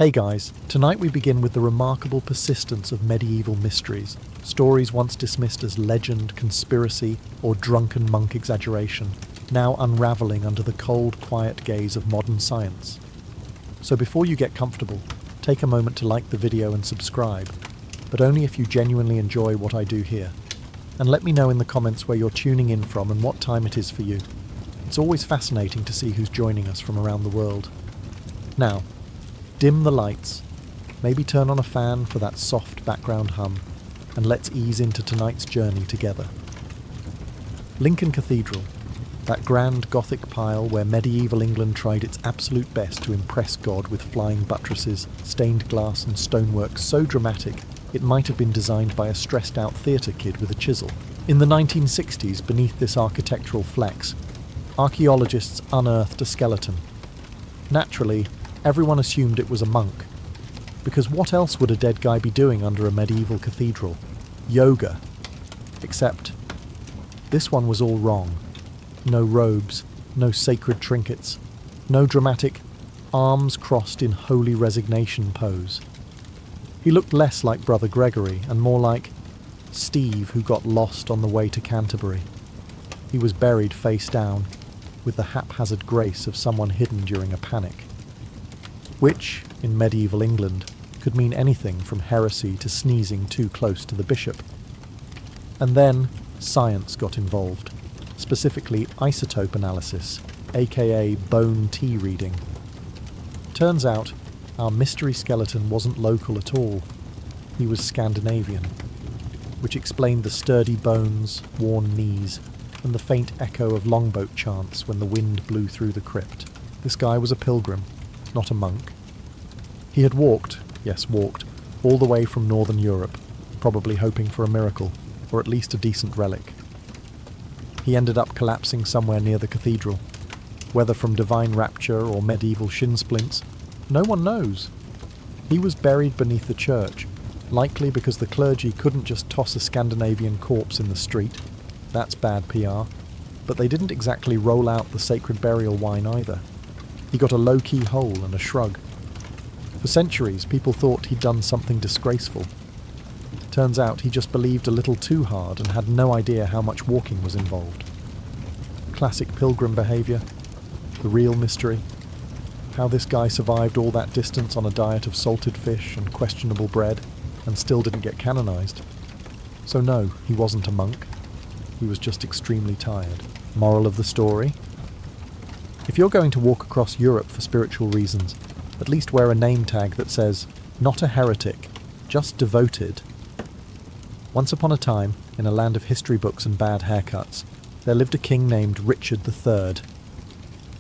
Hey guys, tonight we begin with the remarkable persistence of medieval mysteries, stories once dismissed as legend, conspiracy, or drunken monk exaggeration, now unraveling under the cold, quiet gaze of modern science. So before you get comfortable, take a moment to like the video and subscribe, but only if you genuinely enjoy what I do here. And let me know in the comments where you're tuning in from and what time it is for you. It's always fascinating to see who's joining us from around the world. Now, dim the lights, maybe turn on a fan for that soft background hum, and let's ease into tonight's journey together. Lincoln Cathedral, that grand Gothic pile where medieval England tried its absolute best to impress God with flying buttresses, stained glass and stonework so dramatic it might have been designed by a stressed-out theatre kid with a chisel. In the 1960s, beneath this architectural flex, archaeologists unearthed a skeleton. Naturally, everyone assumed it was a monk, because what else would a dead guy be doing under a medieval cathedral? Yoga. Except, this one was all wrong. No robes, no sacred trinkets, no dramatic arms crossed in holy resignation pose. He looked less like Brother Gregory and more like Steve who got lost on the way to Canterbury. He was buried face down, with the haphazard grace of someone hidden during a panic. Which, in medieval England, could mean anything from heresy to sneezing too close to the bishop. And then science got involved, specifically isotope analysis, aka bone T reading. Turns out, our mystery skeleton wasn't local at all. He was Scandinavian, which explained the sturdy bones, worn knees, and the faint echo of longboat chants when the wind blew through the crypt. This guy was a pilgrim, not a monk. He had walked, all the way from Northern Europe, probably hoping for a miracle, or at least a decent relic. He ended up collapsing somewhere near the cathedral. Whether from divine rapture or medieval shin splints, no one knows. He was buried beneath the church, likely because the clergy couldn't just toss a Scandinavian corpse in the street. That's bad PR. But they didn't exactly roll out the sacred burial wine either. He got a low-key hole and a shrug. For centuries, people thought he'd done something disgraceful. Turns out he just believed a little too hard and had no idea how much walking was involved. Classic pilgrim behaviour. The real mystery. How this guy survived all that distance on a diet of salted fish and questionable bread and still didn't get canonized. So no, he wasn't a monk. He was just extremely tired. Moral of the story? If you're going to walk across Europe for spiritual reasons, at least wear a name tag that says, not a heretic, just devoted. Once upon a time, in a land of history books and bad haircuts, there lived a king named Richard III.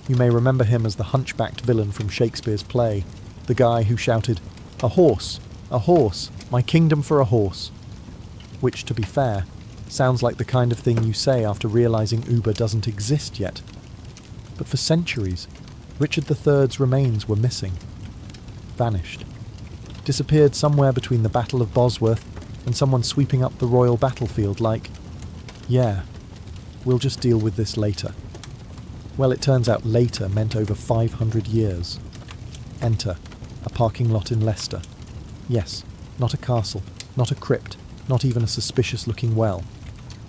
You may remember him as the hunchbacked villain from Shakespeare's play, the guy who shouted, a horse, my kingdom for a horse. Which, to be fair, sounds like the kind of thing you say after realising Uber doesn't exist yet. But for centuries, Richard III's remains were missing. Vanished. Disappeared somewhere between the Battle of Bosworth and someone sweeping up the royal battlefield like, yeah, we'll just deal with this later. Well, it turns out later meant over 500 years. Enter a parking lot in Leicester. Yes, not a castle, not a crypt, not even a suspicious-looking well.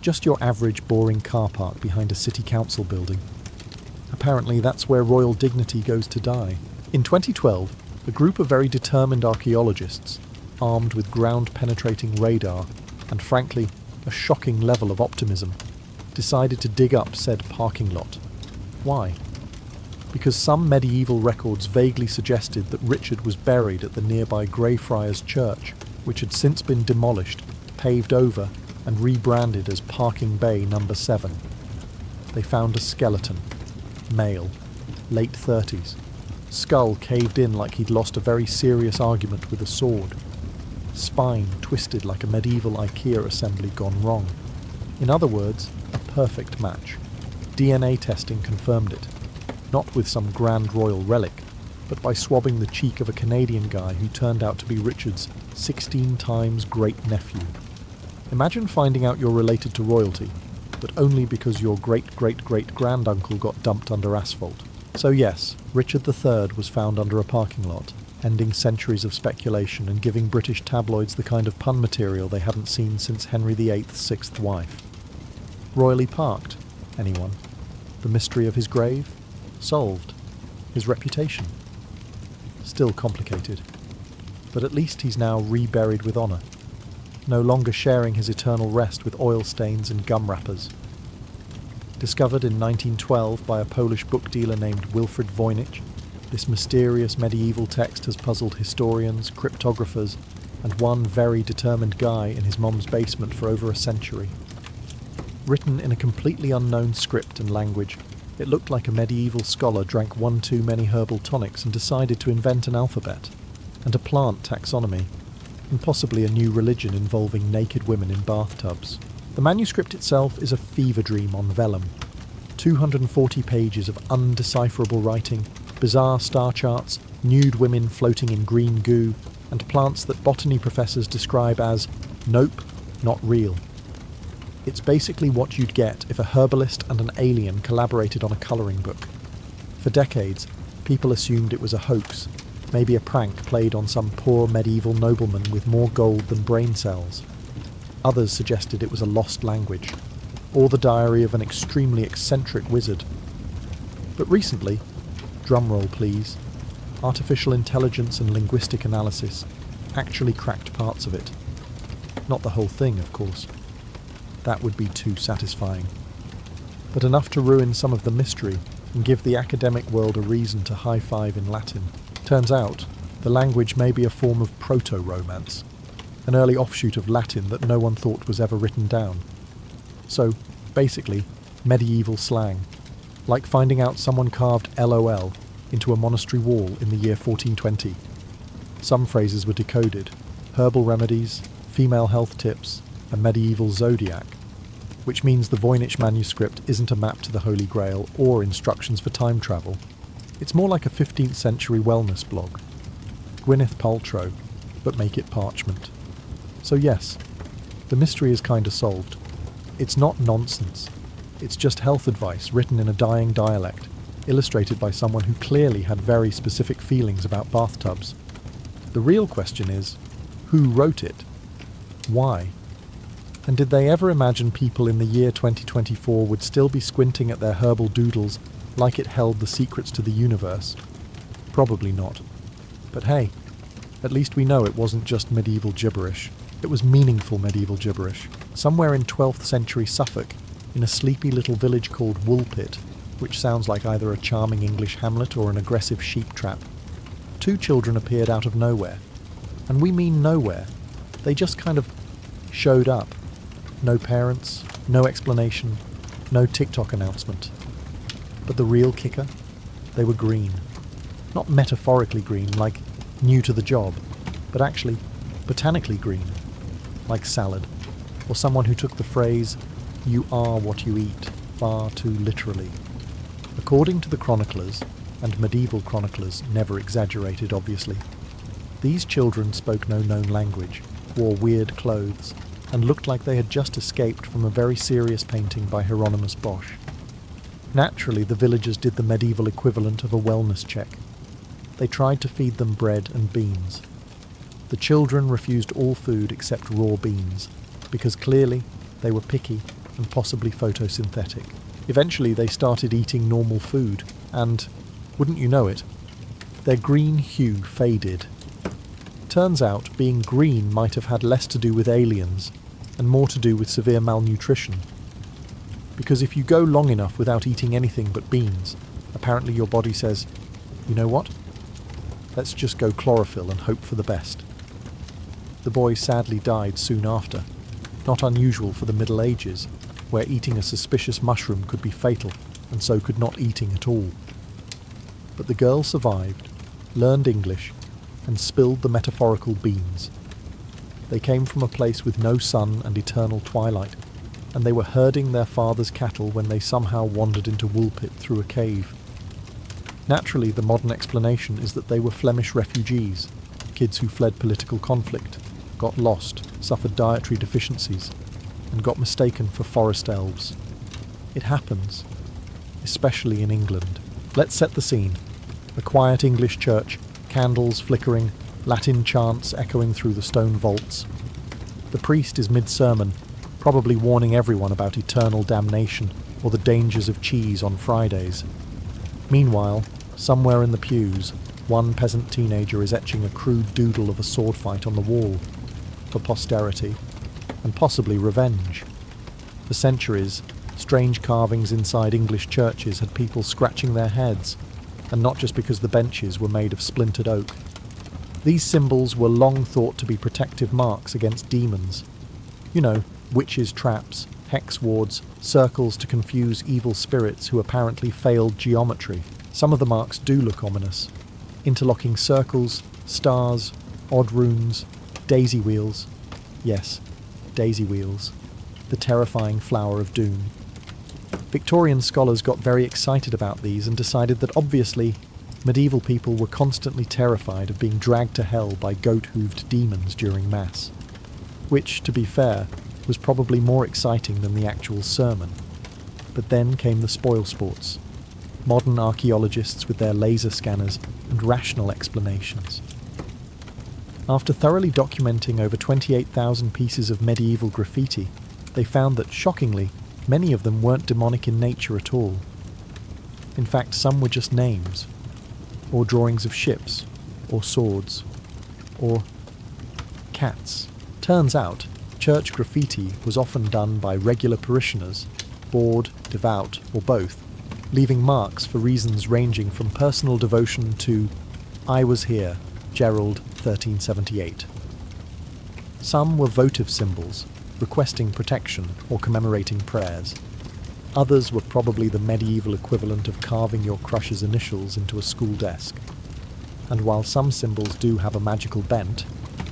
Just your average boring car park behind a city council building. Apparently that's where royal dignity goes to die. In 2012, a group of very determined archaeologists, armed with ground-penetrating radar and, frankly, a shocking level of optimism, decided to dig up said parking lot. Why? Because some medieval records vaguely suggested that Richard was buried at the nearby Greyfriars Church, which had since been demolished, paved over, and rebranded as Parking Bay No. 7. They found a skeleton. Male. Late 30s. Skull caved in like he'd lost a very serious argument with a sword. Spine twisted like a medieval IKEA assembly gone wrong. In other words, a perfect match. DNA testing confirmed it. Not with some grand royal relic, but by swabbing the cheek of a Canadian guy who turned out to be Richard's 16 times great-nephew. Imagine finding out you're related to royalty, but only because your great-great-great-granduncle got dumped under asphalt. So yes, Richard III was found under a parking lot, ending centuries of speculation and giving British tabloids the kind of pun material they hadn't seen since Henry VIII's sixth wife. Royally parked? Anyone? The mystery of his grave? Solved. His reputation? Still complicated. But at least he's now reburied with honour, no longer sharing his eternal rest with oil stains and gum wrappers. Discovered in 1912 by a Polish book dealer named Wilfrid Voynich, this mysterious medieval text has puzzled historians, cryptographers, and one very determined guy in his mom's basement for over a century. Written in a completely unknown script and language, it looked like a medieval scholar drank one too many herbal tonics and decided to invent an alphabet, and a plant taxonomy, and possibly a new religion involving naked women in bathtubs. The manuscript itself is a fever dream on vellum. 240 pages of undecipherable writing, bizarre star charts, nude women floating in green goo, and plants that botany professors describe as nope, not real. It's basically what you'd get if a herbalist and an alien collaborated on a colouring book. For decades, people assumed it was a hoax, maybe a prank played on some poor medieval nobleman with more gold than brain cells. Others suggested it was a lost language, or the diary of an extremely eccentric wizard. But recently, drumroll please, artificial intelligence and linguistic analysis actually cracked parts of it. Not the whole thing, of course. That would be too satisfying. But enough to ruin some of the mystery and give the academic world a reason to high-five in Latin. Turns out, the language may be a form of proto-romance, an early offshoot of Latin that no one thought was ever written down. So, basically, medieval slang, like finding out someone carved LOL into a monastery wall in the year 1420. Some phrases were decoded: herbal remedies, female health tips, a medieval zodiac, which means the Voynich manuscript isn't a map to the Holy Grail or instructions for time travel. It's more like a 15th century wellness blog. Gwyneth Paltrow, but make it parchment. So yes, the mystery is kinda solved. It's not nonsense. It's just health advice written in a dying dialect, illustrated by someone who clearly had very specific feelings about bathtubs. The real question is, who wrote it? Why? And did they ever imagine people in the year 2024 would still be squinting at their herbal doodles like it held the secrets to the universe? Probably not. But hey, at least we know it wasn't just medieval gibberish. It was meaningful medieval gibberish. Somewhere in 12th century Suffolk, in a sleepy little village called Woolpit, which sounds like either a charming English hamlet or an aggressive sheep trap, 2 children appeared out of nowhere. And we mean nowhere. They just kind of showed up. No parents, no explanation, no TikTok announcement. But the real kicker? They were green. Not metaphorically green, like new to the job, but actually botanically green, like salad, or someone who took the phrase, "you are what you eat," far too literally. According to the chroniclers, and medieval chroniclers never exaggerated obviously, these children spoke no known language, wore weird clothes, and looked like they had just escaped from a very serious painting by Hieronymus Bosch. Naturally, the villagers did the medieval equivalent of a wellness check. They tried to feed them bread and beans. The children refused all food except raw beans, because clearly they were picky and possibly photosynthetic. Eventually they started eating normal food, and, wouldn't you know it, their green hue faded. Turns out being green might have had less to do with aliens and more to do with severe malnutrition. Because if you go long enough without eating anything but beans, apparently your body says, you know what? Let's just go chlorophyll and hope for the best. The boy sadly died soon after, not unusual for the Middle Ages, where eating a suspicious mushroom could be fatal, and so could not eating at all. But the girl survived, learned English, and spilled the metaphorical beans. They came from a place with no sun and eternal twilight, and they were herding their father's cattle when they somehow wandered into Woolpit through a cave. Naturally, the modern explanation is that they were Flemish refugees, kids who fled political conflict, got lost, suffered dietary deficiencies, and got mistaken for forest elves. It happens, especially in England. Let's set the scene. A quiet English church, candles flickering, Latin chants echoing through the stone vaults. The priest is mid-sermon, probably warning everyone about eternal damnation or the dangers of cheese on Fridays. Meanwhile, somewhere in the pews, one peasant teenager is etching a crude doodle of a sword fight on the wall, for posterity, and possibly revenge. For centuries, strange carvings inside English churches had people scratching their heads, and not just because the benches were made of splintered oak. These symbols were long thought to be protective marks against demons. You know, witches' traps, hex wards, circles to confuse evil spirits who apparently failed geometry. Some of the marks do look ominous. Interlocking circles, stars, odd runes, daisy wheels. Yes, daisy wheels. The terrifying flower of doom. Victorian scholars got very excited about these and decided that obviously medieval people were constantly terrified of being dragged to hell by goat-hooved demons during Mass. Which, to be fair, was probably more exciting than the actual sermon. But then came the spoilsports. Modern archaeologists with their laser scanners and rational explanations. After thoroughly documenting over 28,000 pieces of medieval graffiti, they found that, shockingly, many of them weren't demonic in nature at all. In fact, some were just names, or drawings of ships, or swords, or cats. Turns out, church graffiti was often done by regular parishioners, bored, devout, or both, leaving marks for reasons ranging from personal devotion to "I was here, Gerald, 1378. Some were votive symbols, requesting protection or commemorating prayers. Others were probably the medieval equivalent of carving your crush's initials into a school desk. And while some symbols do have a magical bent,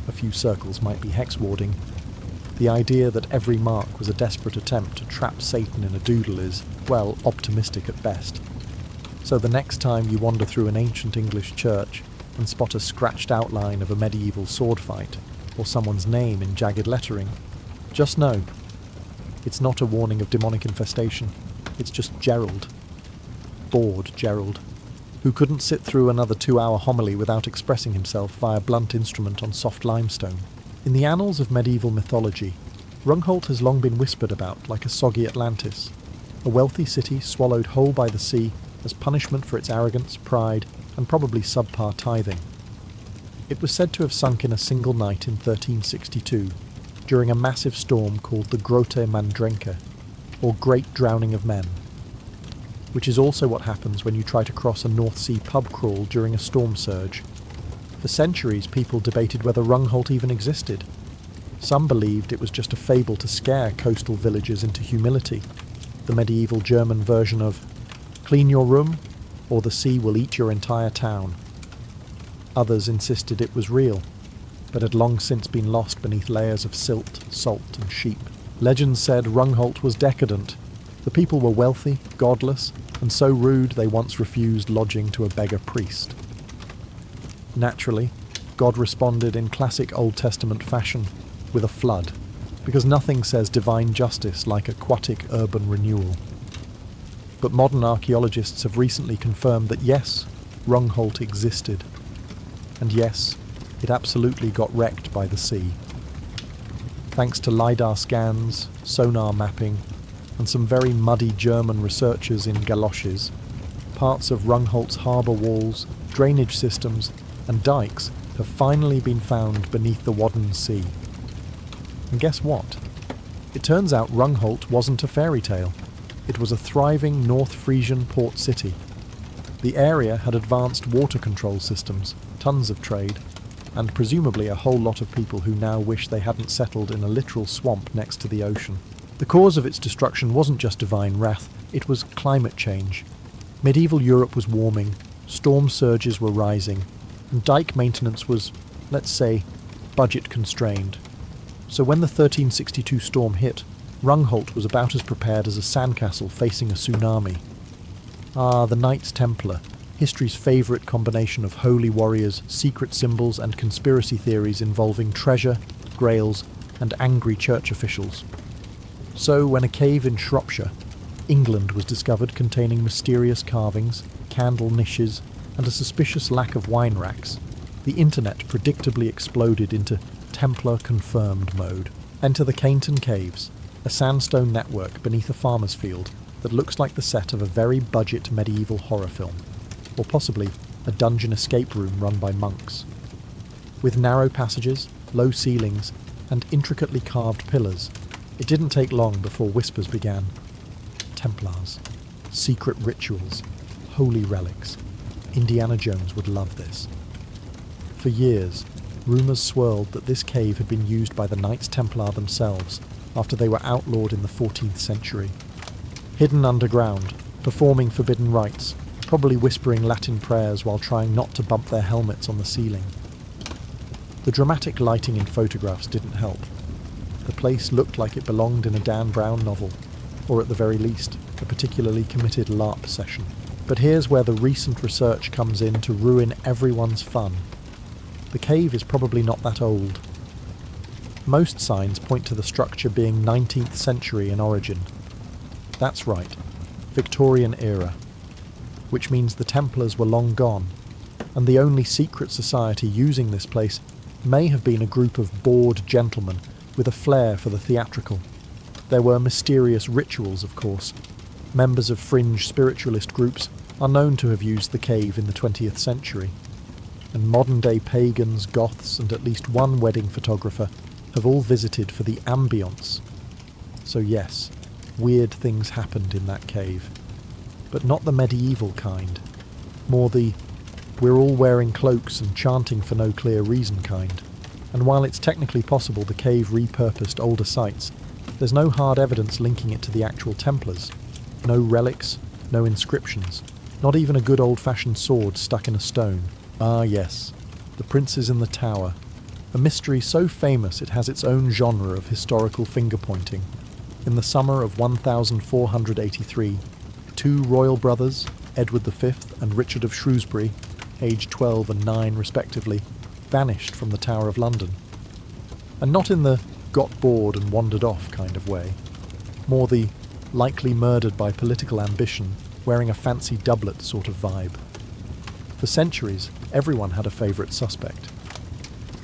a few circles might be hex warding, the idea that every mark was a desperate attempt to trap Satan in a doodle is, well, optimistic at best. So the next time you wander through an ancient English church and spot a scratched outline of a medieval sword fight, or someone's name in jagged lettering, just know, it's not a warning of demonic infestation, it's just Gerald. Bored Gerald, who couldn't sit through another 2-hour homily without expressing himself via blunt instrument on soft limestone. In the annals of medieval mythology, Rungholt has long been whispered about like a soggy Atlantis, a wealthy city swallowed whole by the sea as punishment for its arrogance, pride, and probably subpar tithing. It was said to have sunk in a single night in 1362, during a massive storm called the Grote Mandrenke, or Great Drowning of Men, which is also what happens when you try to cross a North Sea pub crawl during a storm surge. For centuries, people debated whether Rungholt even existed. Some believed it was just a fable to scare coastal villagers into humility, the medieval German version of "clean your room, or the sea will eat your entire town." Others insisted it was real, but had long since been lost beneath layers of silt, salt, and sheep. Legends said Rungholt was decadent. The people were wealthy, godless, and so rude they once refused lodging to a beggar priest. Naturally, God responded in classic Old Testament fashion, with a flood, because nothing says divine justice like aquatic urban renewal. But modern archaeologists have recently confirmed that yes, Rungholt existed, and yes, it absolutely got wrecked by the sea. Thanks to LiDAR scans, sonar mapping, and some very muddy German researchers in galoshes, parts of Rungholt's harbour walls, drainage systems, and dikes have finally been found beneath the Wadden Sea. And guess what? It turns out Rungholt wasn't a fairy tale. It was a thriving North Frisian port city. The area had advanced water control systems, tons of trade, and presumably a whole lot of people who now wish they hadn't settled in a literal swamp next to the ocean. The cause of its destruction wasn't just divine wrath, it was climate change. Medieval Europe was warming, storm surges were rising, and dike maintenance was, let's say, budget constrained. So when the 1362 storm hit, Rungholt was about as prepared as a sandcastle facing a tsunami. Ah, the Knights Templar, history's favourite combination of holy warriors, secret symbols and conspiracy theories involving treasure, grails, and angry church officials. So when a cave in Shropshire, England, was discovered containing mysterious carvings, candle niches, and a suspicious lack of wine racks, the internet predictably exploded into Templar confirmed mode. Enter the Cainton Caves, a sandstone network beneath a farmer's field that looks like the set of a very budget medieval horror film, or possibly a dungeon escape room run by monks. With narrow passages, low ceilings, and intricately carved pillars, it didn't take long before whispers began. Templars, secret rituals, holy relics. Indiana Jones would love this. For years, rumours swirled that this cave had been used by the Knights Templar themselves after they were outlawed in the 14th century. Hidden underground, performing forbidden rites, probably whispering Latin prayers while trying not to bump their helmets on the ceiling. The dramatic lighting in photographs didn't help. The place looked like it belonged in a Dan Brown novel, or at the very least, a particularly committed LARP session. But here's where the recent research comes in to ruin everyone's fun. The cave is probably not that old. Most signs point to the structure being 19th century in origin. That's right, Victorian era, which means the Templars were long gone, and the only secret society using this place may have been a group of bored gentlemen with a flair for the theatrical. There were mysterious rituals, of course. Members of fringe spiritualist groups are known to have used the cave in the 20th century, and modern-day pagans, goths, and at least one wedding photographer have all visited for the ambience. So yes, weird things happened in that cave, but not the medieval kind, more the we're all wearing cloaks and chanting for no clear reason kind. And while it's technically possible the cave repurposed older sites, there's no hard evidence linking it to the actual Templars. No relics, no inscriptions, not even a good old-fashioned sword stuck in a stone. Ah yes, the princes in the tower, a mystery so famous it has its own genre of historical finger-pointing. In the summer of 1483, two royal brothers, Edward V and Richard of Shrewsbury, aged 12 and 9 respectively, vanished from the Tower of London. And not in the got bored and wandered off kind of way, more the likely murdered by political ambition, wearing a fancy doublet sort of vibe. For centuries, everyone had a favourite suspect.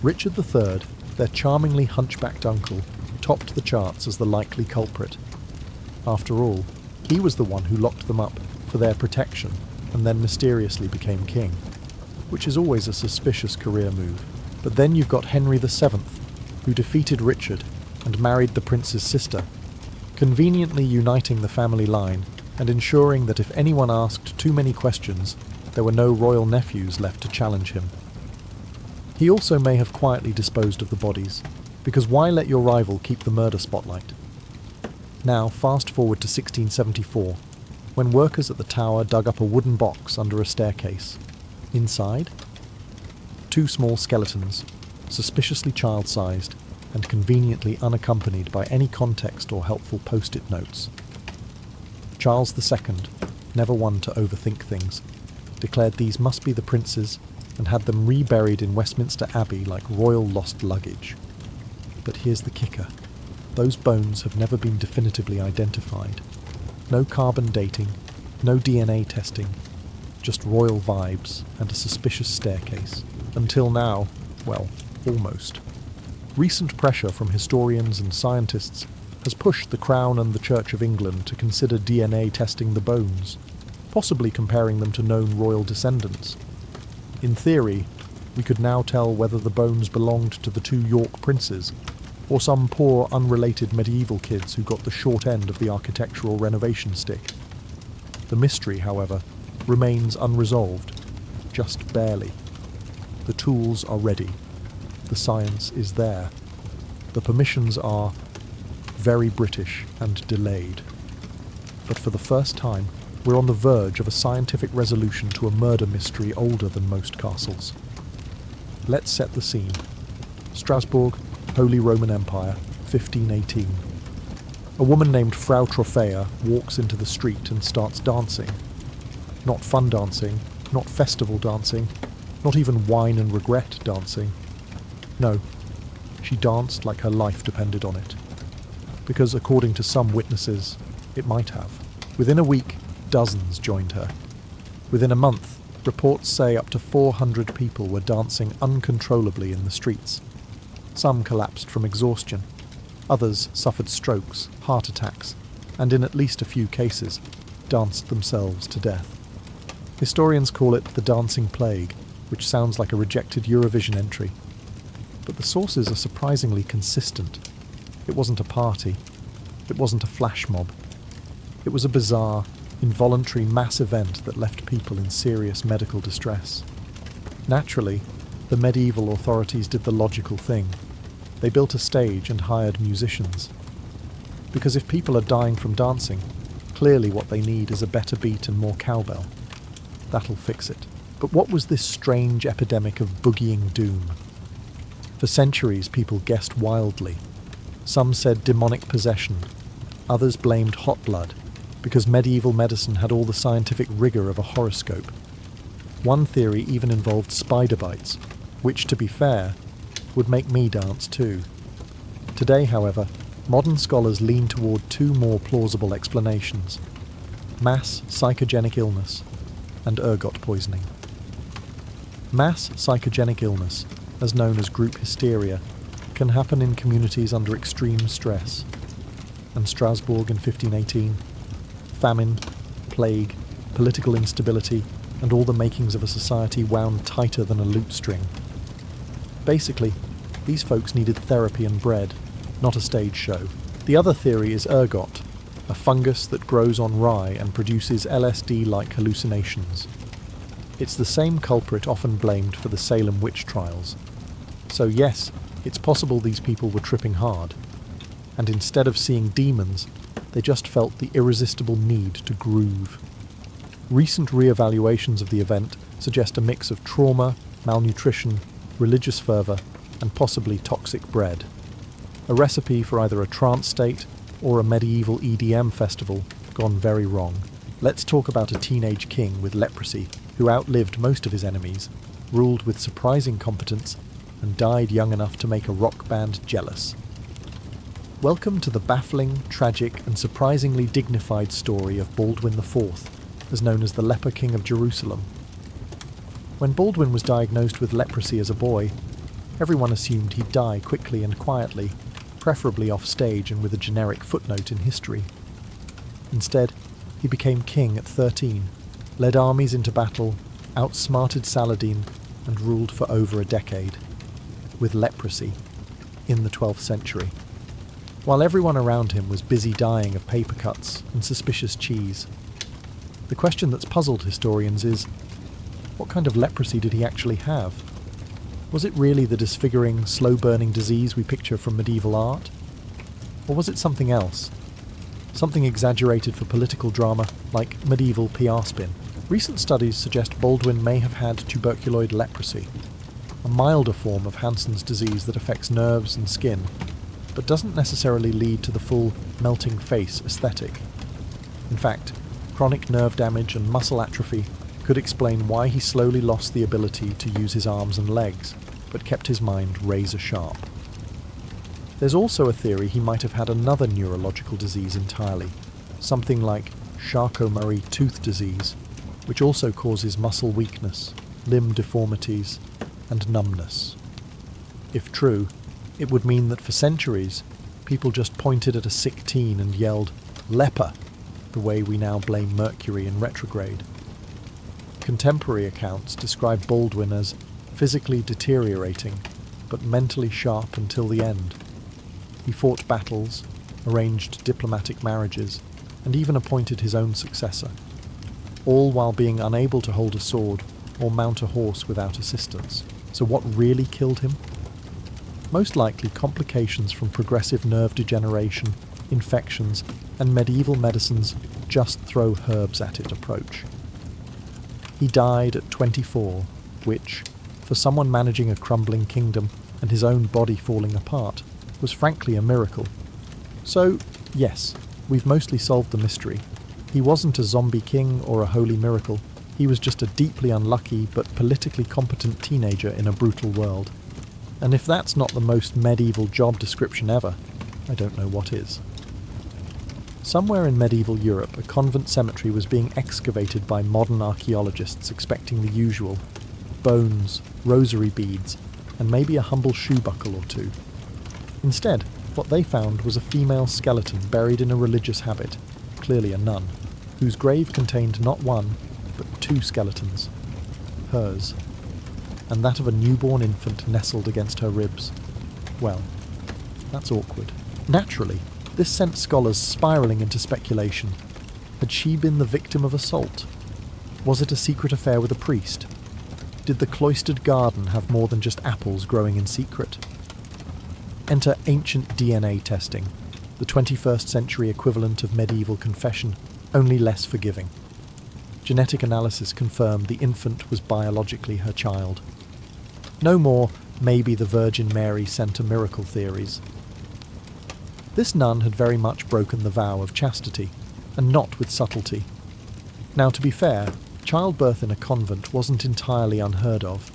Richard III, their charmingly hunchbacked uncle, topped the charts as the likely culprit. After all, he was the one who locked them up for their protection and then mysteriously became king, which is always a suspicious career move. But then you've got Henry VII, who defeated Richard and married the prince's sister, conveniently uniting the family line and ensuring that if anyone asked too many questions, there were no royal nephews left to challenge him. He also may have quietly disposed of the bodies, because why let your rival keep the murder spotlight? Now, fast forward to 1674, when workers at the tower dug up a wooden box under a staircase. Inside, two small skeletons, suspiciously child-sized and conveniently unaccompanied by any context or helpful post-it notes. Charles II, never one to overthink things, declared these must be the princes and had them reburied in Westminster Abbey like royal lost luggage. But here's the kicker. Those bones have never been definitively identified. No carbon dating, no DNA testing, just royal vibes and a suspicious staircase. Until now, well, almost. Recent pressure from historians and scientists has pushed the Crown and the Church of England to consider DNA testing the bones, possibly comparing them to known royal descendants. In theory, we could now tell whether the bones belonged to the two York princes, or some poor unrelated medieval kids who got the short end of the architectural renovation stick. The mystery, however, remains unresolved, just barely. The tools are ready. The science is there. The permissions are very British and delayed. But for the first time, we're on the verge of a scientific resolution to a murder mystery older than most castles. Let's set the scene. Strasbourg, Holy Roman Empire, 1518. A woman named Frau Trophea walks into the street and starts dancing. Not fun dancing, not festival dancing, not even wine and regret dancing. No, she danced like her life depended on it. Because according to some witnesses, it might have. Within a week, dozens joined her. Within a month, Reports say up to 400 people were dancing uncontrollably in the streets. Some collapsed from exhaustion. Others suffered strokes, heart attacks, and in at least a few cases, danced themselves to death. Historians call it the dancing plague, which sounds like a rejected Eurovision entry. But the sources are surprisingly consistent. It wasn't a party. It wasn't a flash mob. It was a bizarre, involuntary mass event that left people in serious medical distress. Naturally, the medieval authorities did the logical thing. They built a stage and hired musicians. Because if people are dying from dancing, clearly what they need is a better beat and more cowbell. That'll fix it. But what was this strange epidemic of boogieing doom? For centuries, people guessed wildly. Some said demonic possession. Others blamed hot blood, because medieval medicine had all the scientific rigour of a horoscope. One theory even involved spider bites, which, to be fair, would make me dance too. Today, however, modern scholars lean toward two more plausible explanations: mass psychogenic illness and ergot poisoning. Mass psychogenic illness, as known as group hysteria, can happen in communities under extreme stress. And Strasbourg in 1518, famine, plague, political instability, and all the makings of a society wound tighter than a lute string. Basically, these folks needed therapy and bread, not a stage show. The other theory is ergot, a fungus that grows on rye and produces LSD-like hallucinations. It's the same culprit often blamed for the Salem witch trials. So yes, it's possible these people were tripping hard, and instead of seeing demons, they just felt the irresistible need to groove. Recent re-evaluations of the event suggest a mix of trauma, malnutrition, religious fervour, and possibly toxic bread. A recipe for either a trance state or a medieval EDM festival gone very wrong. Let's talk about a teenage king with leprosy who outlived most of his enemies, ruled with surprising competence, and died young enough to make a rock band jealous. Welcome to the baffling, tragic, and surprisingly dignified story of Baldwin IV, as known as the Leper King of Jerusalem. When Baldwin was diagnosed with leprosy as a boy, everyone assumed he'd die quickly and quietly, preferably off stage and with a generic footnote in history. Instead, he became king at 13, led armies into battle, outsmarted Saladin, and ruled for over a decade, with leprosy, in the 12th century. While everyone around him was busy dying of paper cuts and suspicious cheese. The question that's puzzled historians is, what kind of leprosy did he actually have? Was it really the disfiguring, slow-burning disease we picture from medieval art? Or was it something else? Something exaggerated for political drama, like medieval PR spin. Recent studies suggest Baldwin may have had tuberculoid leprosy, a milder form of Hansen's disease that affects nerves and skin, but doesn't necessarily lead to the full melting face aesthetic. In fact, chronic nerve damage and muscle atrophy could explain why he slowly lost the ability to use his arms and legs, but kept his mind razor sharp. There's also a theory he might have had another neurological disease entirely, something like Charcot-Marie tooth disease, which also causes muscle weakness, limb deformities, and numbness. If true, it would mean that for centuries, people just pointed at a sick teen and yelled, "Leper," the way we now blame Mercury in retrograde. Contemporary accounts describe Baldwin as physically deteriorating, but mentally sharp until the end. He fought battles, arranged diplomatic marriages, and even appointed his own successor, all while being unable to hold a sword or mount a horse without assistance. So what really killed him? Most likely complications from progressive nerve degeneration, infections, and medieval medicine's just throw herbs at it approach. He died at 24, which, for someone managing a crumbling kingdom and his own body falling apart, was frankly a miracle. So, yes, we've mostly solved the mystery. He wasn't a zombie king or a holy miracle. He was just a deeply unlucky but politically competent teenager in a brutal world. And if that's not the most medieval job description ever, I don't know what is. Somewhere in medieval Europe, a convent cemetery was being excavated by modern archaeologists expecting the usual: bones, rosary beads, and maybe a humble shoe buckle or two. Instead, what they found was a female skeleton buried in a religious habit, clearly a nun, whose grave contained not one, but two skeletons. Hers. And that of a newborn infant nestled against her ribs. Well, that's awkward. Naturally, this sent scholars spiralling into speculation. Had she been the victim of assault? Was it a secret affair with a priest? Did the cloistered garden have more than just apples growing in secret? Enter ancient DNA testing, the 21st century equivalent of medieval confession, only less forgiving. Genetic analysis confirmed the infant was biologically her child. No more, maybe the Virgin Mary sent a miracle theories. This nun had very much broken the vow of chastity, and not with subtlety. Now, to be fair, childbirth in a convent wasn't entirely unheard of.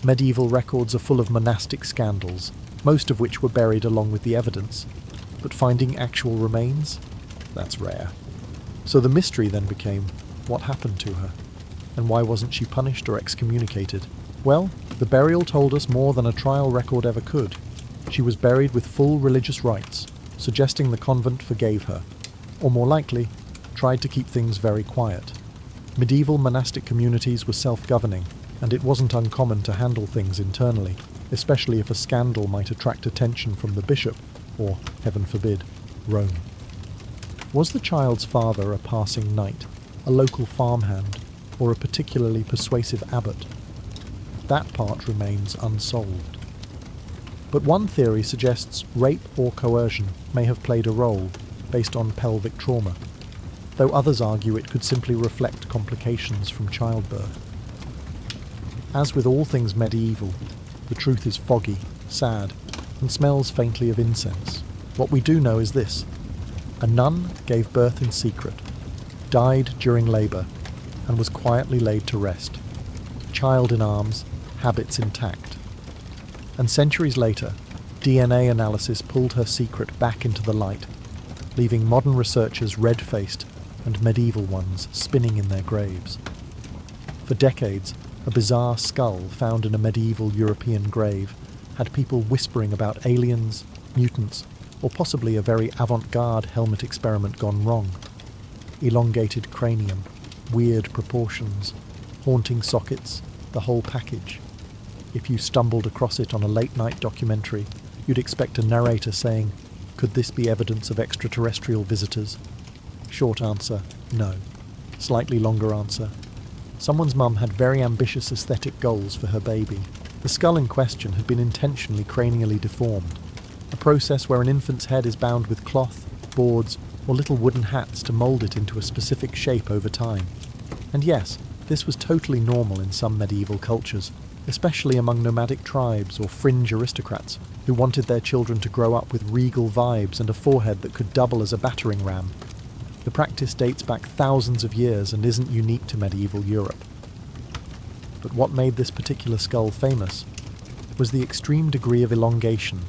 Medieval records are full of monastic scandals, most of which were buried along with the evidence. But finding actual remains? That's rare. So the mystery then became, what happened to her? And why wasn't she punished or excommunicated? Well, the burial told us more than a trial record ever could. She was buried with full religious rites, suggesting the convent forgave her, or more likely, tried to keep things very quiet. Medieval monastic communities were self-governing, and it wasn't uncommon to handle things internally, especially if a scandal might attract attention from the bishop, or, heaven forbid, Rome. Was the child's father a passing knight, a local farmhand, or a particularly persuasive abbot? That part remains unsolved. But one theory suggests rape or coercion may have played a role, based on pelvic trauma, though others argue it could simply reflect complications from childbirth. As with all things medieval, the truth is foggy, sad, and smells faintly of incense. What we do know is this: a nun gave birth in secret, died during labour, and was quietly laid to rest. Child in arms, habits intact. And centuries later, DNA analysis pulled her secret back into the light, leaving modern researchers red-faced and medieval ones spinning in their graves. For decades, a bizarre skull found in a medieval European grave had people whispering about aliens, mutants, or possibly a very avant-garde helmet experiment gone wrong. Elongated cranium, weird proportions, haunting sockets, the whole package. If you stumbled across it on a late-night documentary, you'd expect a narrator saying, "Could this be evidence of extraterrestrial visitors?" Short answer, no. Slightly longer answer, someone's mum had very ambitious aesthetic goals for her baby. The skull in question had been intentionally cranially deformed, a process where an infant's head is bound with cloth, boards, or little wooden hats to mould it into a specific shape over time. And yes, this was totally normal in some medieval cultures, especially among nomadic tribes or fringe aristocrats who wanted their children to grow up with regal vibes and a forehead that could double as a battering ram. The practice dates back thousands of years and isn't unique to medieval Europe. But what made this particular skull famous was the extreme degree of elongation,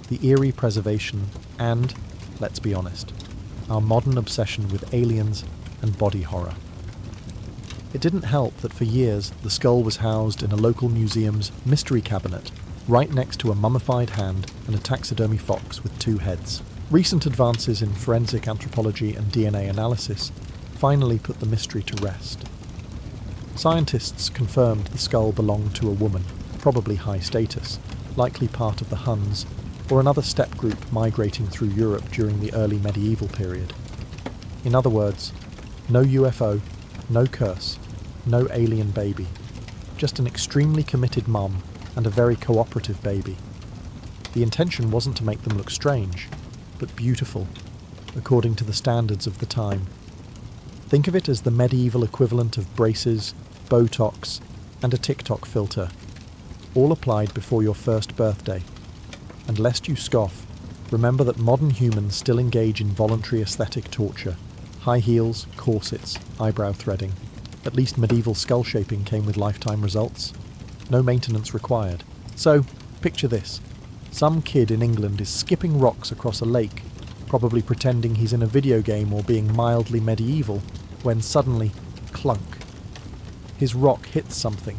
the eerie preservation, and, let's be honest, our modern obsession with aliens and body horror. It didn't help that for years the skull was housed in a local museum's mystery cabinet, right next to a mummified hand and a taxidermy fox with two heads. Recent advances in forensic anthropology and DNA analysis finally put the mystery to rest. Scientists confirmed the skull belonged to a woman, probably high status, likely part of the Huns, or another steppe group migrating through Europe during the early medieval period. In other words, no UFO, no curse, no alien baby, just an extremely committed mum and a very cooperative baby. The intention wasn't to make them look strange, but beautiful, according to the standards of the time. Think of it as the medieval equivalent of braces, Botox, and a TikTok filter, all applied before your first birthday. And lest you scoff, remember that modern humans still engage in voluntary aesthetic torture. High heels, corsets, eyebrow threading. At least medieval skull shaping came with lifetime results. No maintenance required. So, picture this. Some kid in England is skipping rocks across a lake probably pretending he's in a video game or being mildly medieval, when suddenly, clunk. His rock hits something.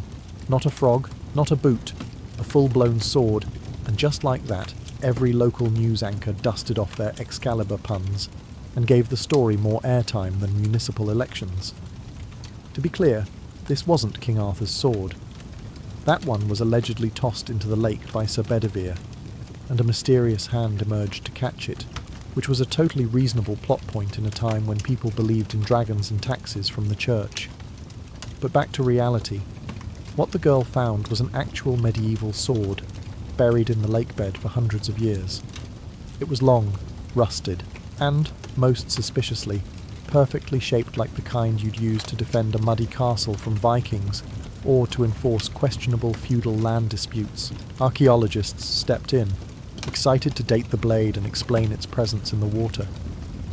Not a frog, not a boot, a full-blown sword, and just like that, every local news anchor dusted off their Excalibur puns and gave the story more airtime than municipal elections. To be clear, this wasn't King Arthur's sword. That one was allegedly tossed into the lake by Sir Bedivere, and a mysterious hand emerged to catch it, which was a totally reasonable plot point in a time when people believed in dragons and taxes from the church. But back to reality. What the girl found was an actual medieval sword, buried in the lake bed for hundreds of years. It was long, rusted, and, most suspiciously, perfectly shaped like the kind you'd use to defend a muddy castle from Vikings, or to enforce questionable feudal land disputes. Archaeologists stepped in, excited to date the blade and explain its presence in the water.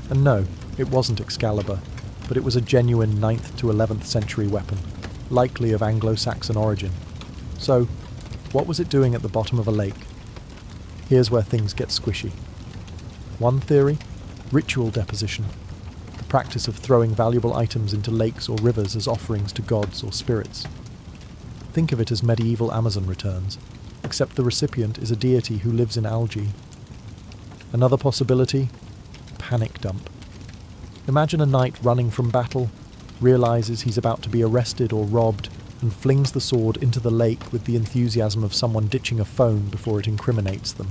And no, it wasn't Excalibur, but it was a genuine 9th to 11th century weapon, likely of Anglo-Saxon origin. So, what was it doing at the bottom of a lake? Here's where things get squishy. One theory: ritual deposition, the practice of throwing valuable items into lakes or rivers as offerings to gods or spirits. Think of it as medieval Amazon returns, except the recipient is a deity who lives in algae. Another possibility: panic dump. Imagine a knight running from battle, realizes he's about to be arrested or robbed, and flings the sword into the lake with the enthusiasm of someone ditching a phone before it incriminates them.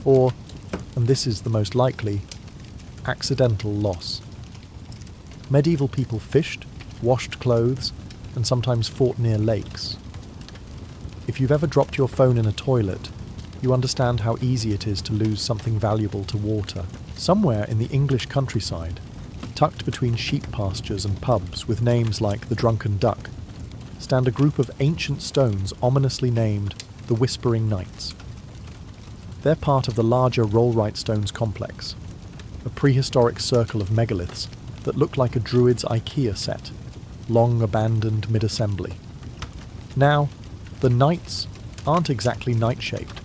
Or, and this is the most likely, accidental loss. Medieval people fished, washed clothes, and sometimes fought near lakes. If you've ever dropped your phone in a toilet, you understand how easy it is to lose something valuable to water. Somewhere in the English countryside, tucked between sheep pastures and pubs with names like the Drunken Duck, stand a group of ancient stones ominously named the Whispering Knights. They're part of the larger Rollright Stones complex, a prehistoric circle of megaliths that look like a druid's IKEA set, long abandoned mid-assembly. Now, the knights aren't exactly knight-shaped.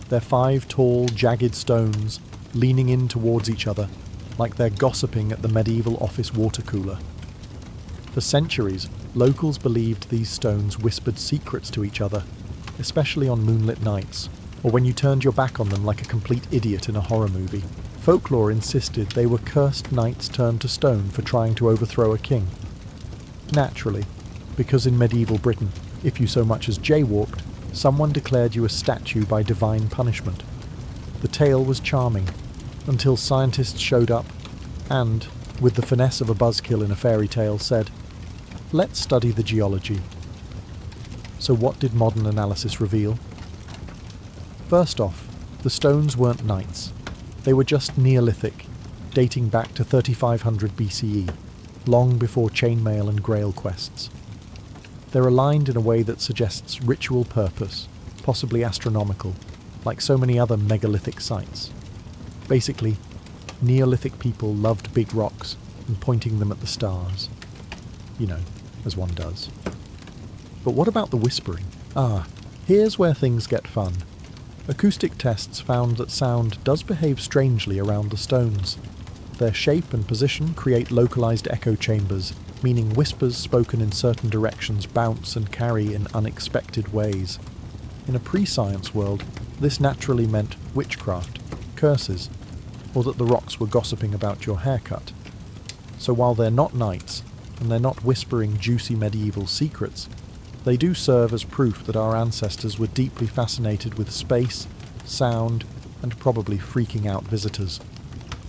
They're 5 tall, jagged stones leaning in towards each other, like they're gossiping at the medieval office water cooler. For centuries, locals believed these stones whispered secrets to each other, especially on moonlit nights, or when you turned your back on them like a complete idiot in a horror movie. Folklore insisted they were cursed knights turned to stone for trying to overthrow a king. Naturally, because in medieval Britain, if you so much as jaywalked, someone declared you a statue by divine punishment. The tale was charming, until scientists showed up and, with the finesse of a buzzkill in a fairy tale, said, "Let's study the geology." So what did modern analysis reveal? First off, the stones weren't knights. They were just Neolithic, dating back to 3500 BCE, long before chainmail and grail quests. They're aligned in a way that suggests ritual purpose, possibly astronomical, like so many other megalithic sites. Basically, Neolithic people loved big rocks and pointing them at the stars. You know, as one does. But what about the whispering? Here's where things get fun. Acoustic tests found that sound does behave strangely around the stones. Their shape and position create localized echo chambers, meaning whispers spoken in certain directions bounce and carry in unexpected ways. In a pre-science world, this naturally meant witchcraft, curses, or that the rocks were gossiping about your haircut. So while they're not knights, and they're not whispering juicy medieval secrets, they do serve as proof that our ancestors were deeply fascinated with space, sound, and probably freaking out visitors.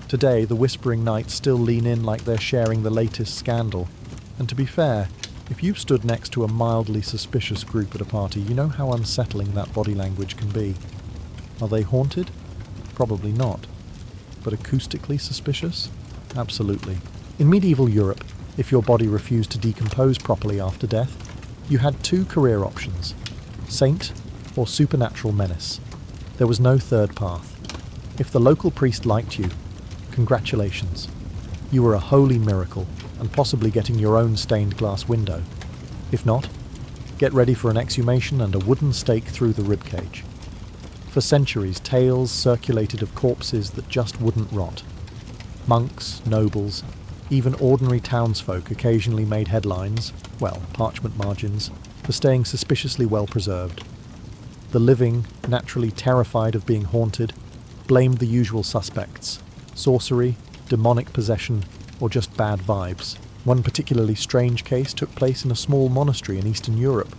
Today, the Whispering Knights still lean in like they're sharing the latest scandal. And to be fair, if you've stood next to a mildly suspicious group at a party, you know how unsettling that body language can be. Are they haunted? Probably not. But acoustically suspicious? Absolutely. In medieval Europe, if your body refused to decompose properly after death, you had 2 career options: saint or supernatural menace. There was no third path. If the local priest liked you, congratulations. You were a holy miracle, and possibly getting your own stained glass window. If not, get ready for an exhumation and a wooden stake through the ribcage. For centuries, tales circulated of corpses that just wouldn't rot, Monks, nobles, even ordinary townsfolk occasionally made headlines, well, parchment margins, for staying suspiciously well preserved. The living, naturally terrified of being haunted, blamed the usual suspects: sorcery, demonic possession, or just bad vibes. One particularly strange case took place in a small monastery in Eastern Europe.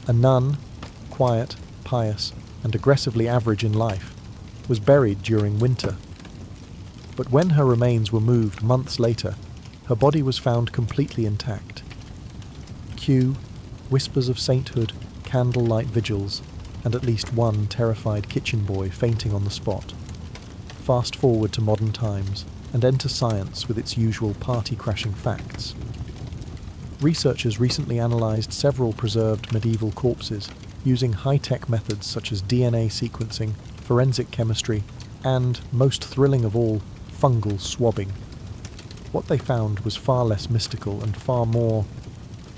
A nun, quiet, pious, and aggressively average in life, was buried during winter. But when her remains were moved months later, her body was found completely intact. Cue whispers of sainthood, candlelight vigils, and at least one terrified kitchen boy fainting on the spot. Fast forward to modern times, and enter science with its usual party-crashing facts. Researchers recently analysed several preserved medieval corpses using high-tech methods such as DNA sequencing, forensic chemistry, and, most thrilling of all, fungal swabbing. What they found was far less mystical and far more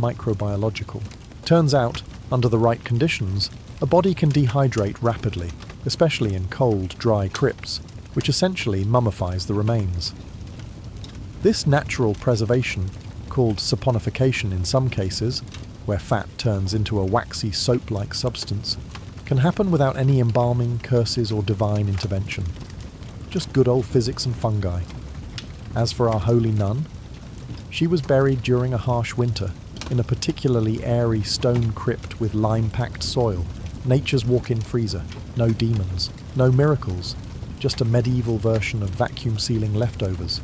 microbiological. Turns out, under the right conditions, a body can dehydrate rapidly, especially in cold, dry crypts, which essentially mummifies the remains. This natural preservation, called saponification in some cases, where fat turns into a waxy soap-like substance, can happen without any embalming, curses, or divine intervention. Just good old physics and fungi. As for our holy nun, she was buried during a harsh winter in a particularly airy stone crypt with lime-packed soil, nature's walk-in freezer, no demons, no miracles, just a medieval version of vacuum-sealing leftovers.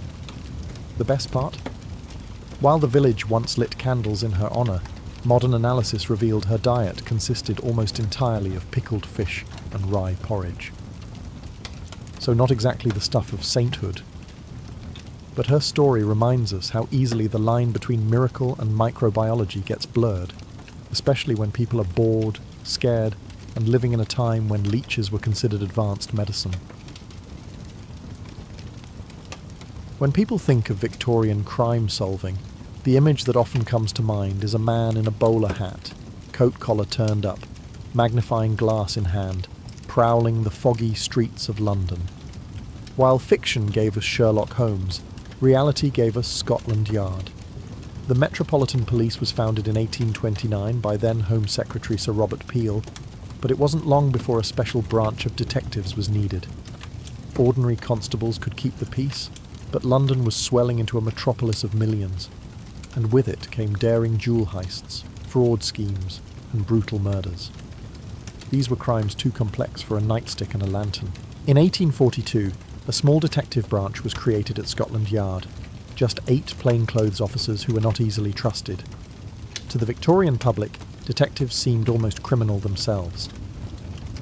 The best part? While the village once lit candles in her honour, modern analysis revealed her diet consisted almost entirely of pickled fish and rye porridge. So not exactly the stuff of sainthood. But her story reminds us how easily the line between miracle and microbiology gets blurred, especially when people are bored, scared, and living in a time when leeches were considered advanced medicine. When people think of Victorian crime solving, the image that often comes to mind is a man in a bowler hat, coat collar turned up, magnifying glass in hand, prowling the foggy streets of London. While fiction gave us Sherlock Holmes, reality gave us Scotland Yard. The Metropolitan Police was founded in 1829 by then Home Secretary Sir Robert Peel, but it wasn't long before a special branch of detectives was needed. Ordinary constables could keep the peace, but London was swelling into a metropolis of millions, and with it came daring jewel heists, fraud schemes, and brutal murders. These were crimes too complex for a nightstick and a lantern. In 1842, a small detective branch was created at Scotland Yard, just 8 plainclothes officers who were not easily trusted. To the Victorian public, detectives seemed almost criminal themselves.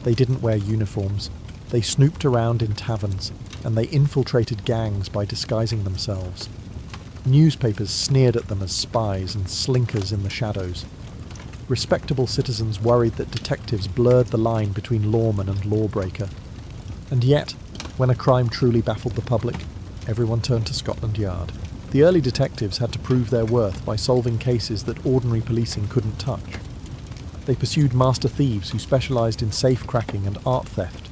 They didn't wear uniforms, they snooped around in taverns, and they infiltrated gangs by disguising themselves. Newspapers sneered at them as spies and slinkers in the shadows. Respectable citizens worried that detectives blurred the line between lawman and lawbreaker. And yet, when a crime truly baffled the public, everyone turned to Scotland Yard. The early detectives had to prove their worth by solving cases that ordinary policing couldn't touch. They pursued master thieves who specialised in safe cracking and art theft,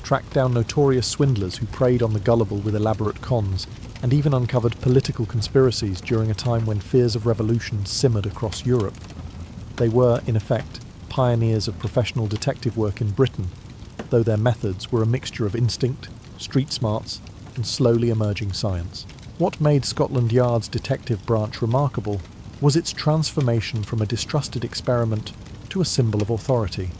tracked down notorious swindlers who preyed on the gullible with elaborate cons, and even uncovered political conspiracies during a time when fears of revolution simmered across Europe. They were, in effect, pioneers of professional detective work in Britain, though their methods were a mixture of instinct, street smarts, and slowly emerging science. What made Scotland Yard's detective branch remarkable was its transformation from a distrusted experiment to a symbol of authority.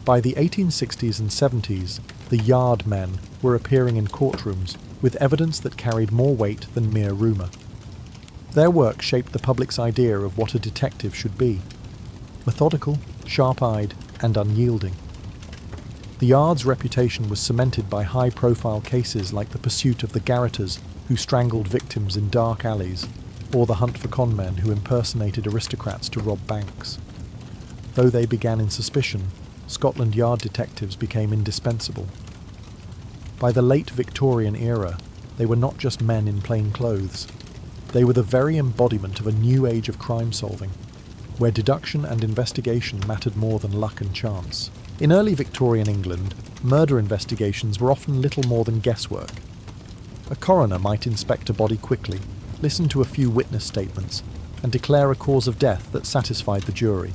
By the 1860s and 70s, the Yard men were appearing in courtrooms with evidence that carried more weight than mere rumour. Their work shaped the public's idea of what a detective should be: methodical, sharp-eyed, and unyielding. The Yard's reputation was cemented by high-profile cases like the pursuit of the garroters who strangled victims in dark alleys, or the hunt for conmen who impersonated aristocrats to rob banks. Though they began in suspicion, Scotland Yard detectives became indispensable. By the late Victorian era, they were not just men in plain clothes. They were the very embodiment of a new age of crime solving, where deduction and investigation mattered more than luck and chance. In early Victorian England, murder investigations were often little more than guesswork. A coroner might inspect a body quickly, listen to a few witness statements, and declare a cause of death that satisfied the jury.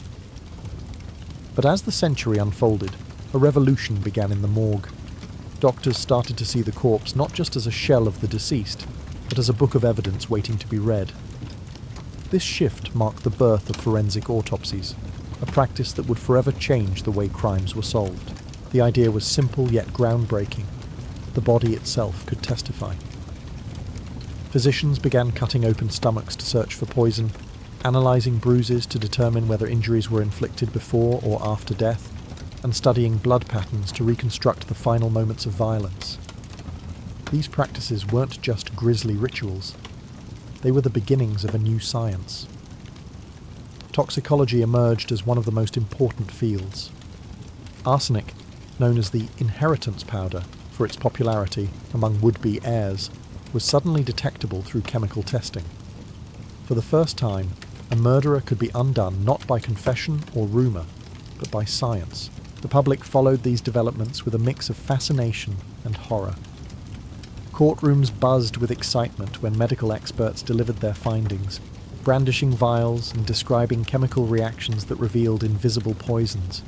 But as the century unfolded, a revolution began in the morgue. Doctors started to see the corpse not just as a shell of the deceased, but as a book of evidence waiting to be read. This shift marked the birth of forensic autopsies, a practice that would forever change the way crimes were solved. The idea was simple yet groundbreaking. The body itself could testify. Physicians began cutting open stomachs to search for poison, analysing bruises to determine whether injuries were inflicted before or after death, and studying blood patterns to reconstruct the final moments of violence. These practices weren't just grisly rituals. They were the beginnings of a new science. Toxicology emerged as one of the most important fields. Arsenic, known as the inheritance powder for its popularity among would-be heirs, was suddenly detectable through chemical testing. For the first time, a murderer could be undone not by confession or rumour, but by science. The public followed these developments with a mix of fascination and horror. Courtrooms buzzed with excitement when medical experts delivered their findings, brandishing vials and describing chemical reactions that revealed invisible poisons.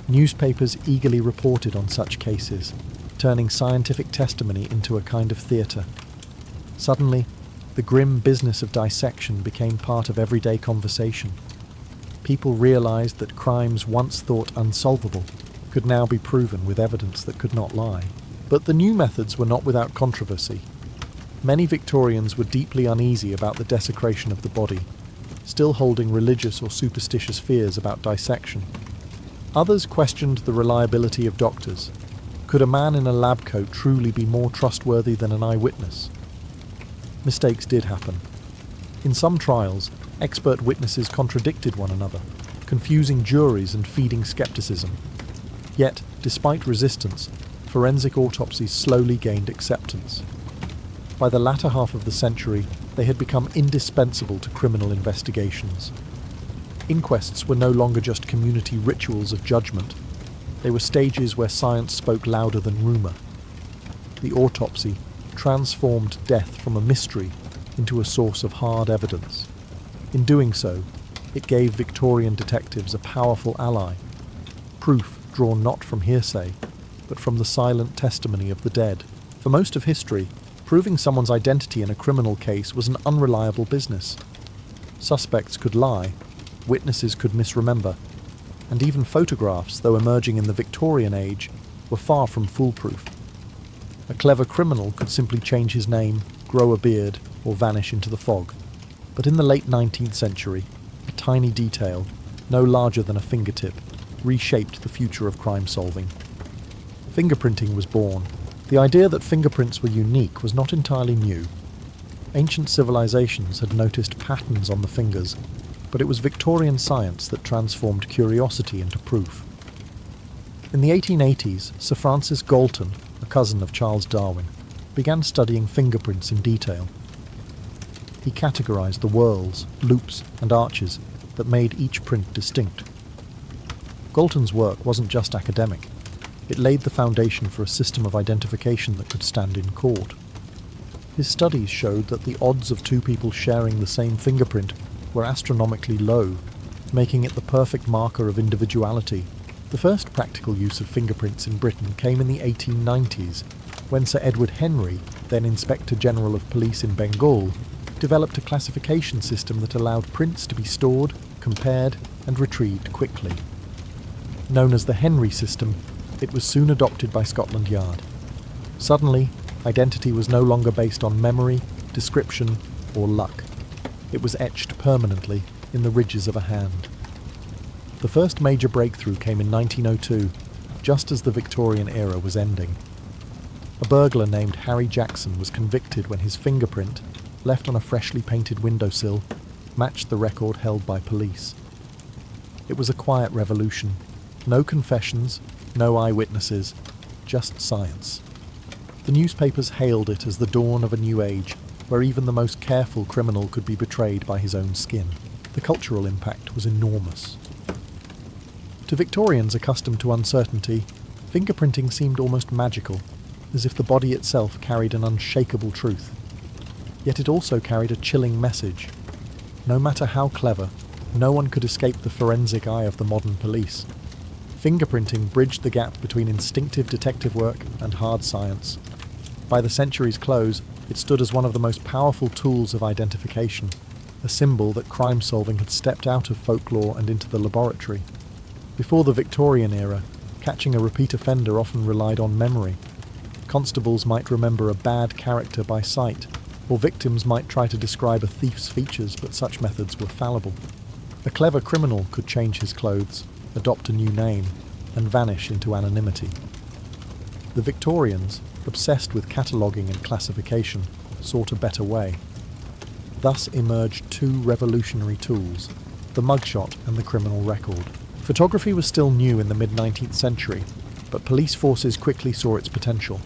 Newspapers eagerly reported on such cases, turning scientific testimony into a kind of theatre. Suddenly, the grim business of dissection became part of everyday conversation. People realised that crimes once thought unsolvable could now be proven with evidence that could not lie. But the new methods were not without controversy. Many Victorians were deeply uneasy about the desecration of the body, still holding religious or superstitious fears about dissection. Others questioned the reliability of doctors. Could a man in a lab coat truly be more trustworthy than an eyewitness? Mistakes did happen. In some trials, expert witnesses contradicted one another, confusing juries and feeding skepticism. Yet, despite resistance, forensic autopsies slowly gained acceptance. By the latter half of the century, they had become indispensable to criminal investigations. Inquests were no longer just community rituals of judgment. They were stages where science spoke louder than rumour. The autopsy transformed death from a mystery into a source of hard evidence. In doing so, it gave Victorian detectives a powerful ally, proof drawn not from hearsay, but from the silent testimony of the dead. For most of history, proving someone's identity in a criminal case was an unreliable business. Suspects could lie, witnesses could misremember, and even photographs, though emerging in the Victorian age, were far from foolproof. A clever criminal could simply change his name, grow a beard, or vanish into the fog. But in the late 19th century, a tiny detail, no larger than a fingertip, reshaped the future of crime solving. Fingerprinting was born. The idea that fingerprints were unique was not entirely new. Ancient civilizations had noticed patterns on the fingers, but it was Victorian science that transformed curiosity into proof. In the 1880s, Sir Francis Galton, a cousin of Charles Darwin, began studying fingerprints in detail. He categorized the whorls, loops, and arches that made each print distinct. Galton's work wasn't just academic. It laid the foundation for a system of identification that could stand in court. His studies showed that the odds of two people sharing the same fingerprint were astronomically low, making it the perfect marker of individuality. The first practical use of fingerprints in Britain came in the 1890s, when Sir Edward Henry, then Inspector General of Police in Bengal, developed a classification system that allowed prints to be stored, compared, and retrieved quickly. Known as the Henry system, it was soon adopted by Scotland Yard. Suddenly, identity was no longer based on memory, description, or luck. It was etched permanently in the ridges of a hand. The first major breakthrough came in 1902, just as the Victorian era was ending. A burglar named Harry Jackson was convicted when his fingerprint, left on a freshly painted windowsill, matched the record held by police. It was a quiet revolution. No confessions, no eyewitnesses, just science. The newspapers hailed it as the dawn of a new age, where even the most careful criminal could be betrayed by his own skin. The cultural impact was enormous. To Victorians accustomed to uncertainty, fingerprinting seemed almost magical. as if the body itself carried an unshakable truth. Yet it also carried a chilling message. No matter how clever, no one could escape the forensic eye of the modern police. Fingerprinting bridged the gap between instinctive detective work and hard science. By the century's close, it stood as one of the most powerful tools of identification, a symbol that crime solving had stepped out of folklore and into the laboratory. Before the Victorian era, catching a repeat offender often relied on memory. Constables might remember a bad character by sight, or victims might try to describe a thief's features, but such methods were fallible. A clever criminal could change his clothes, adopt a new name, and vanish into anonymity. The Victorians, obsessed with cataloguing and classification, sought a better way. Thus emerged two revolutionary tools, the mugshot and the criminal record. Photography was still new in the mid-19th century, but police forces quickly saw its potential.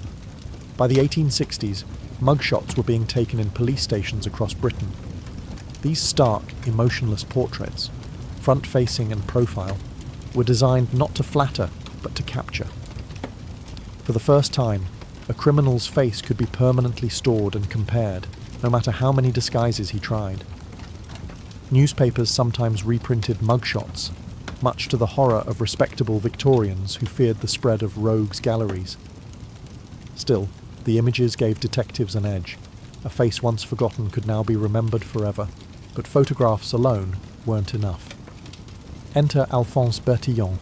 By the 1860s, mugshots were being taken in police stations across Britain. These stark, emotionless portraits, front-facing and profile, were designed not to flatter, but to capture. For the first time, a criminal's face could be permanently stored and compared, no matter how many disguises he tried. Newspapers sometimes reprinted mugshots, much to the horror of respectable Victorians who feared the spread of rogues' galleries. Still, the images gave detectives an edge. A face once forgotten could now be remembered forever, but photographs alone weren't enough. Enter Alphonse Bertillon,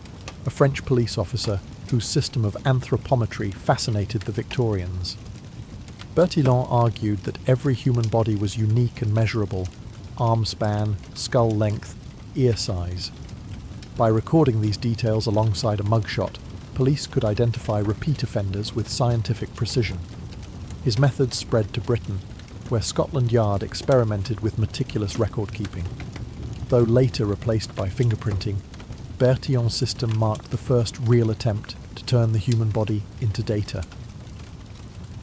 a French police officer whose system of anthropometry fascinated the Victorians. Bertillon argued that every human body was unique and measurable: arm span, skull length, ear size. By recording these details alongside a mugshot, police could identify repeat offenders with scientific precision. His methods spread to Britain, where Scotland Yard experimented with meticulous record-keeping. Though later replaced by fingerprinting, Bertillon's system marked the first real attempt to turn the human body into data.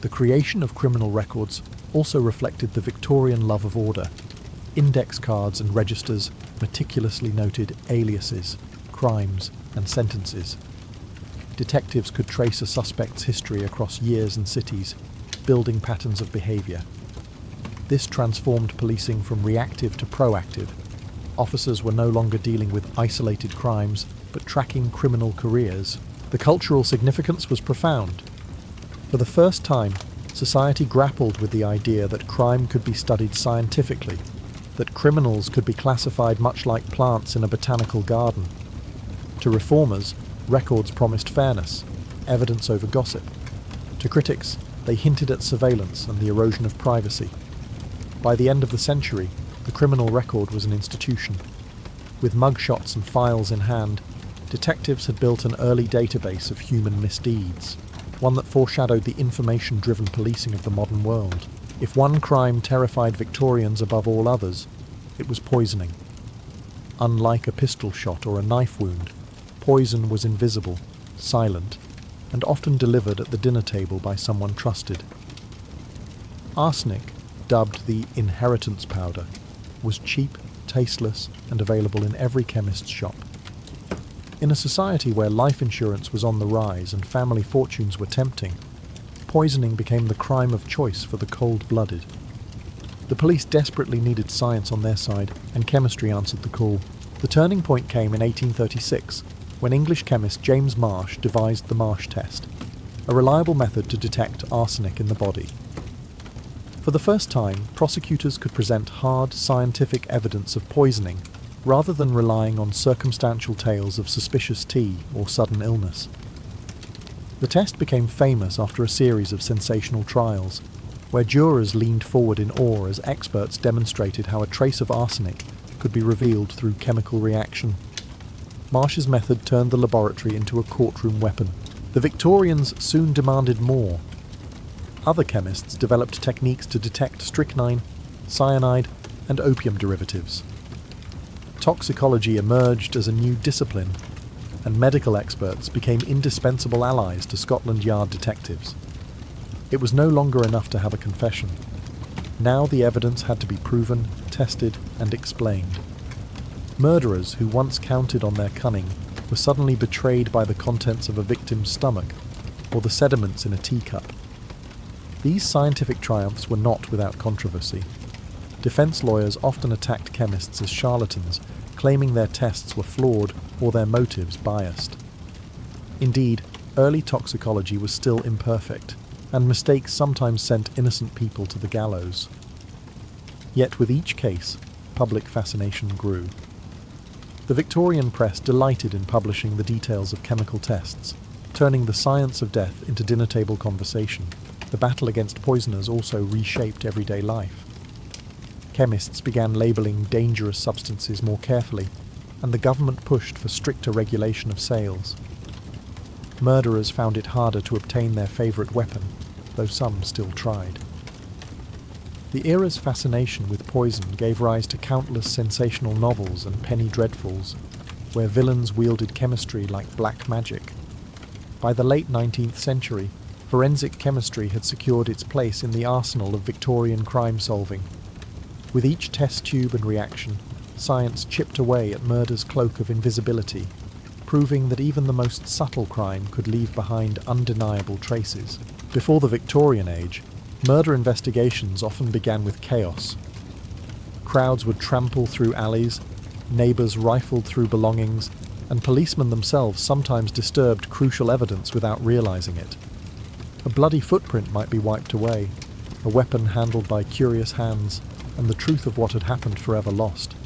The creation of criminal records also reflected the Victorian love of order. Index cards and registers meticulously noted aliases, crimes, and sentences. Detectives could trace a suspect's history across years and cities, building patterns of behaviour. This transformed policing from reactive to proactive. Officers were no longer dealing with isolated crimes, but tracking criminal careers. The cultural significance was profound. For the first time, society grappled with the idea that crime could be studied scientifically, that criminals could be classified much like plants in a botanical garden. To reformers, records promised fairness, evidence over gossip. To critics, they hinted at surveillance and the erosion of privacy. By the end of the century, the criminal record was an institution. With mugshots and files in hand, detectives had built an early database of human misdeeds, one that foreshadowed the information-driven policing of the modern world. If one crime terrified Victorians above all others, it was poisoning. Unlike a pistol shot or a knife wound, poison was invisible, silent, and often delivered at the dinner table by someone trusted. Arsenic, dubbed the inheritance powder, was cheap, tasteless, and available in every chemist's shop. In a society where life insurance was on the rise and family fortunes were tempting, poisoning became the crime of choice for the cold-blooded. The police desperately needed science on their side, and chemistry answered the call. The turning point came in 1836, when English chemist James Marsh devised the Marsh test, a reliable method to detect arsenic in the body. For the first time, prosecutors could present hard, scientific evidence of poisoning, rather than relying on circumstantial tales of suspicious tea or sudden illness. The test became famous after a series of sensational trials, where jurors leaned forward in awe as experts demonstrated how a trace of arsenic could be revealed through chemical reaction. Marsh's method turned the laboratory into a courtroom weapon. The Victorians soon demanded more. Other chemists developed techniques to detect strychnine, cyanide, and opium derivatives. Toxicology emerged as a new discipline, and medical experts became indispensable allies to Scotland Yard detectives. It was no longer enough to have a confession. Now the evidence had to be proven, tested, and explained. Murderers who once counted on their cunning were suddenly betrayed by the contents of a victim's stomach, or the sediments in a teacup. These scientific triumphs were not without controversy. Defense lawyers often attacked chemists as charlatans, claiming their tests were flawed or their motives biased. Indeed, early toxicology was still imperfect, and mistakes sometimes sent innocent people to the gallows. Yet with each case, public fascination grew. The Victorian press delighted in publishing the details of chemical tests, turning the science of death into dinner-table conversation. The battle against poisoners also reshaped everyday life. Chemists began labelling dangerous substances more carefully, and the government pushed for stricter regulation of sales. Murderers found it harder to obtain their favourite weapon, though some still tried. The era's fascination with poison gave rise to countless sensational novels and penny dreadfuls, where villains wielded chemistry like black magic. By the late 19th century, forensic chemistry had secured its place in the arsenal of Victorian crime-solving. With each test tube and reaction, science chipped away at murder's cloak of invisibility, proving that even the most subtle crime could leave behind undeniable traces. Before the Victorian age, murder investigations often began with chaos. Crowds would trample through alleys, neighbours rifled through belongings, and policemen themselves sometimes disturbed crucial evidence without realising it. A bloody footprint might be wiped away, a weapon handled by curious hands, and the truth of what had happened forever lost.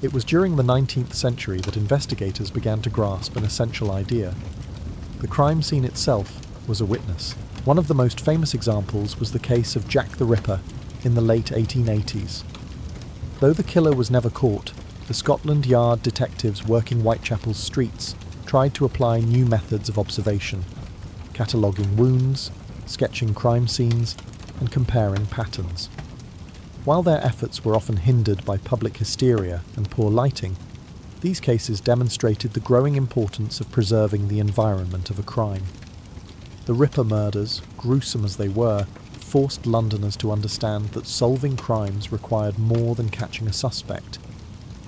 It was during the 19th century that investigators began to grasp an essential idea. The crime scene itself was a witness. One of the most famous examples was the case of Jack the Ripper in the late 1880s. Though the killer was never caught, the Scotland Yard detectives working Whitechapel's streets tried to apply new methods of observation, cataloguing wounds, sketching crime scenes, and comparing patterns. While their efforts were often hindered by public hysteria and poor lighting, these cases demonstrated the growing importance of preserving the environment of a crime. The Ripper murders, gruesome as they were, forced Londoners to understand that solving crimes required more than catching a suspect.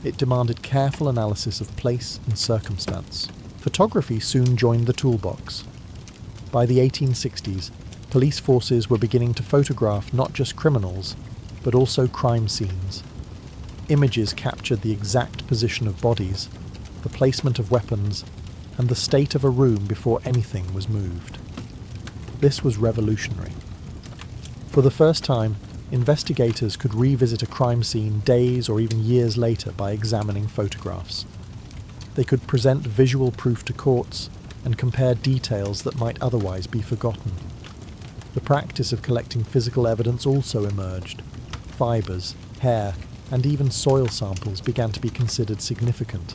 It demanded careful analysis of place and circumstance. Photography soon joined the toolbox. By the 1860s, police forces were beginning to photograph not just criminals, but also crime scenes. Images captured the exact position of bodies, the placement of weapons, and the state of a room before anything was moved. This was revolutionary. For the first time, investigators could revisit a crime scene days or even years later by examining photographs. They could present visual proof to courts and compare details that might otherwise be forgotten. The practice of collecting physical evidence also emerged. Fibres, hair, and even soil samples began to be considered significant.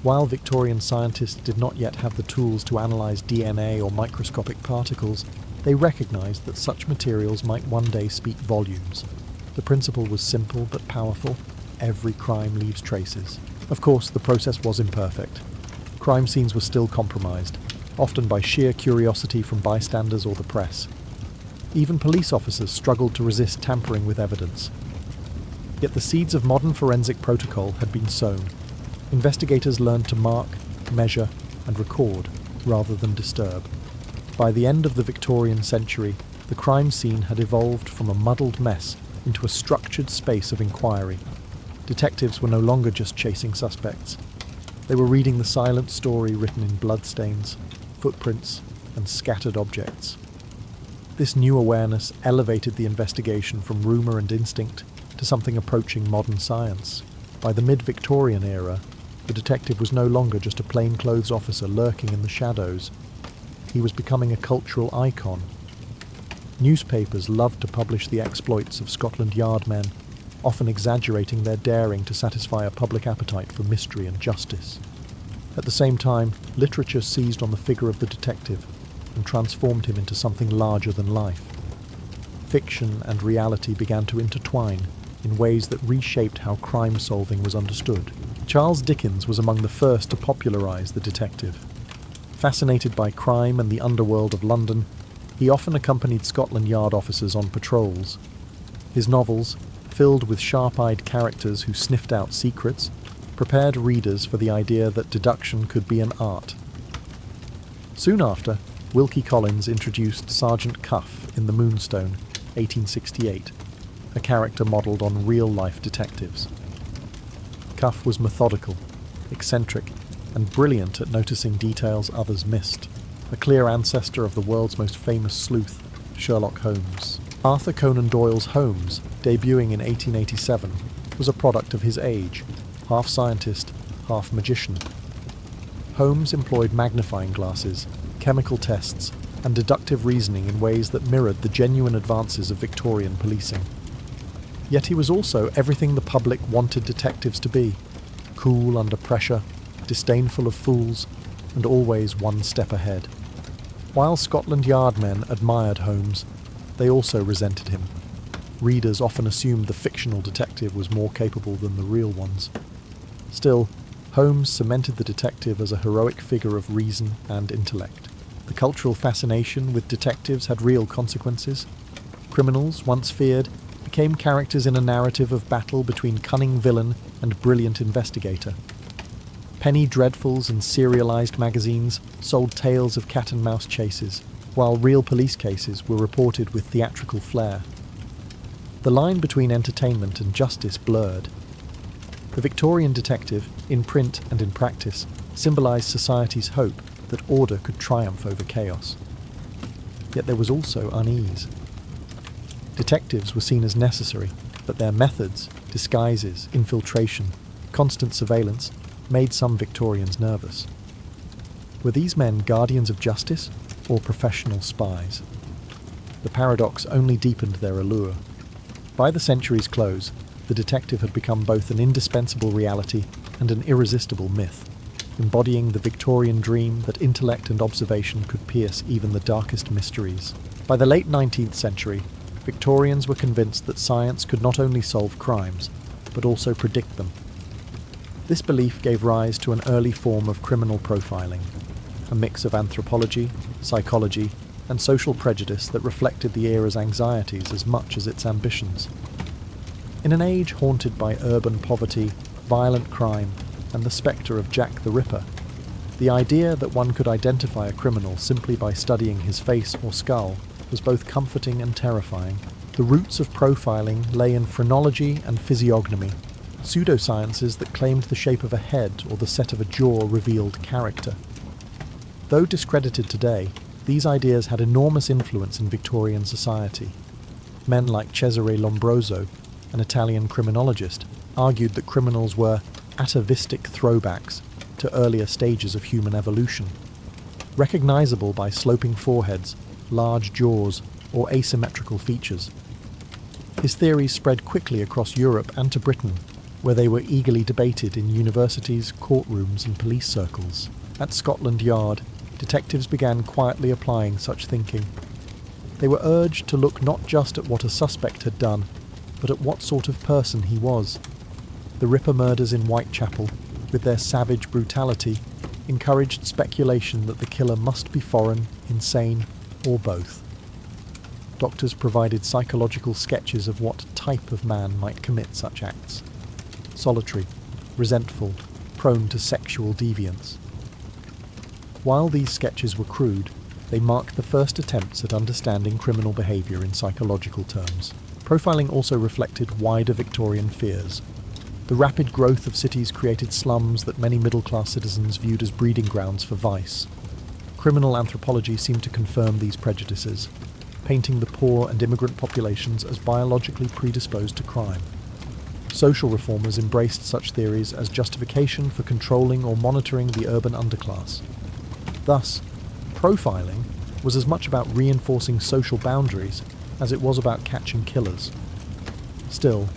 While Victorian scientists did not yet have the tools to analyse DNA or microscopic particles, they recognised that such materials might one day speak volumes. The principle was simple but powerful. Every crime leaves traces. Of course, the process was imperfect. Crime scenes were still compromised, often by sheer curiosity from bystanders or the press. Even police officers struggled to resist tampering with evidence. Yet the seeds of modern forensic protocol had been sown. Investigators learned to mark, measure, and record, rather than disturb. By the end of the Victorian century, the crime scene had evolved from a muddled mess into a structured space of inquiry. Detectives were no longer just chasing suspects. They were reading the silent story written in bloodstains, footprints, and scattered objects. This new awareness elevated the investigation from rumour and instinct to something approaching modern science. By the mid-Victorian era, the detective was no longer just a plainclothes officer lurking in the shadows. He was becoming a cultural icon. Newspapers loved to publish the exploits of Scotland Yard men, often exaggerating their daring to satisfy a public appetite for mystery and justice. At the same time, literature seized on the figure of the detective and transformed him into something larger than life. Fiction and reality began to intertwine in ways that reshaped how crime solving was understood. Charles Dickens was among the first to popularise the detective. Fascinated by crime and the underworld of London, he often accompanied Scotland Yard officers on patrols. His novels, filled with sharp-eyed characters who sniffed out secrets, prepared readers for the idea that deduction could be an art. Soon after, Wilkie Collins introduced Sergeant Cuff in The Moonstone, 1868, a character modelled on real-life detectives. Cuff was methodical, eccentric, and brilliant at noticing details others missed, a clear ancestor of the world's most famous sleuth, Sherlock Holmes. Arthur Conan Doyle's Holmes, debuting in 1887, was a product of his age, half scientist, half magician. Holmes employed magnifying glasses, chemical tests, and deductive reasoning in ways that mirrored the genuine advances of Victorian policing. Yet he was also everything the public wanted detectives to be: cool under pressure, disdainful of fools, and always one step ahead. While Scotland Yard men admired Holmes, they also resented him. Readers often assumed the fictional detective was more capable than the real ones. Still, Holmes cemented the detective as a heroic figure of reason and intellect. The cultural fascination with detectives had real consequences. Criminals, once feared, became characters in a narrative of battle between cunning villain and brilliant investigator. Penny dreadfuls and serialized magazines sold tales of cat-and-mouse chases, while real police cases were reported with theatrical flair. The line between entertainment and justice blurred. The Victorian detective, in print and in practice, symbolized society's hope that order could triumph over chaos. Yet there was also unease. Detectives were seen as necessary, but their methods, disguises, infiltration, constant surveillance, made some Victorians nervous. Were these men guardians of justice or professional spies? The paradox only deepened their allure. By the century's close, the detective had become both an indispensable reality and an irresistible myth, embodying the Victorian dream that intellect and observation could pierce even the darkest mysteries. By the late 19th century, Victorians were convinced that science could not only solve crimes, but also predict them. This belief gave rise to an early form of criminal profiling, a mix of anthropology, psychology, and social prejudice that reflected the era's anxieties as much as its ambitions. In an age haunted by urban poverty, violent crime, and the spectre of Jack the Ripper, the idea that one could identify a criminal simply by studying his face or skull was both comforting and terrifying. The roots of profiling lay in phrenology and physiognomy, pseudosciences that claimed the shape of a head or the set of a jaw revealed character. Though discredited today, these ideas had enormous influence in Victorian society. Men like Cesare Lombroso, an Italian criminologist, argued that criminals were atavistic throwbacks to earlier stages of human evolution, recognizable by sloping foreheads, large jaws, or asymmetrical features. His theories spread quickly across Europe and to Britain, where they were eagerly debated in universities, courtrooms, and police circles. At Scotland Yard, detectives began quietly applying such thinking. They were urged to look not just at what a suspect had done, but at what sort of person he was. The Ripper murders in Whitechapel, with their savage brutality, encouraged speculation that the killer must be foreign, insane, or both. Doctors provided psychological sketches of what type of man might commit such acts: solitary, resentful, prone to sexual deviance. While these sketches were crude, they marked the first attempts at understanding criminal behaviour in psychological terms. Profiling also reflected wider Victorian fears. The rapid growth of cities created slums that many middle-class citizens viewed as breeding grounds for vice. Criminal anthropology seemed to confirm these prejudices, painting the poor and immigrant populations as biologically predisposed to crime. Social reformers embraced such theories as justification for controlling or monitoring the urban underclass. Thus, profiling was as much about reinforcing social boundaries as it was about catching killers. Still,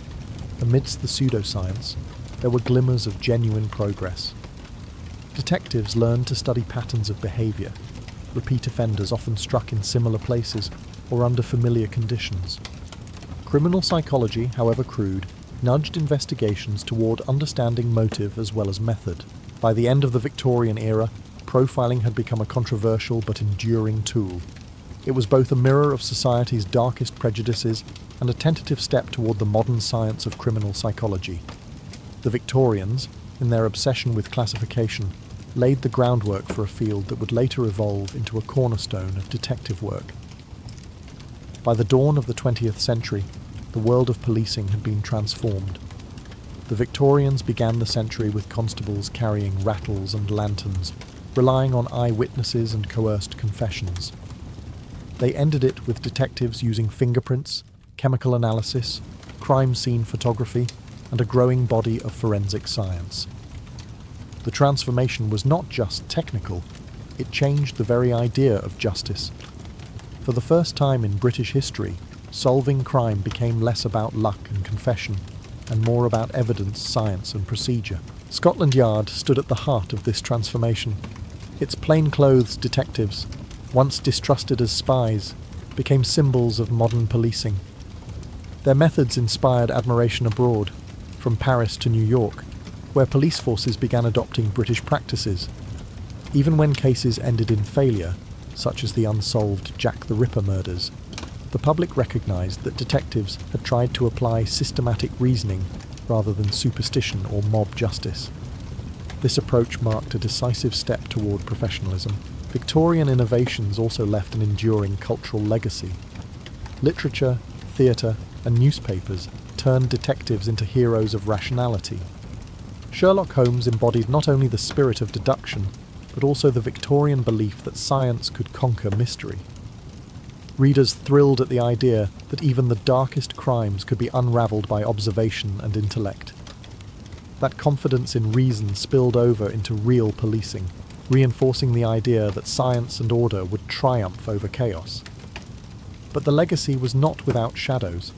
amidst the pseudoscience, there were glimmers of genuine progress. Detectives learned to study patterns of behaviour. Repeat offenders often struck in similar places or under familiar conditions. Criminal psychology, however crude, nudged investigations toward understanding motive as well as method. By the end of the Victorian era, profiling had become a controversial but enduring tool. It was both a mirror of society's darkest prejudices and a tentative step toward the modern science of criminal psychology. The Victorians, in their obsession with classification, laid the groundwork for a field that would later evolve into a cornerstone of detective work. By the dawn of the 20th century, the world of policing had been transformed. The Victorians began the century with constables carrying rattles and lanterns, relying on eyewitnesses and coerced confessions. They ended it with detectives using fingerprints, chemical analysis, crime scene photography, and a growing body of forensic science. The transformation was not just technical, it changed the very idea of justice. For the first time in British history, solving crime became less about luck and confession, and more about evidence, science, and procedure. Scotland Yard stood at the heart of this transformation. Its plainclothes detectives, once distrusted as spies, became symbols of modern policing. Their methods inspired admiration abroad, from Paris to New York, where police forces began adopting British practices. Even when cases ended in failure, such as the unsolved Jack the Ripper murders, the public recognised that detectives had tried to apply systematic reasoning rather than superstition or mob justice. This approach marked a decisive step toward professionalism. Victorian innovations also left an enduring cultural legacy. Literature, theatre, and newspapers turned detectives into heroes of rationality. Sherlock Holmes embodied not only the spirit of deduction, but also the Victorian belief that science could conquer mystery. Readers thrilled at the idea that even the darkest crimes could be unravelled by observation and intellect. That confidence in reason spilled over into real policing, reinforcing the idea that science and order would triumph over chaos. But the legacy was not without shadows.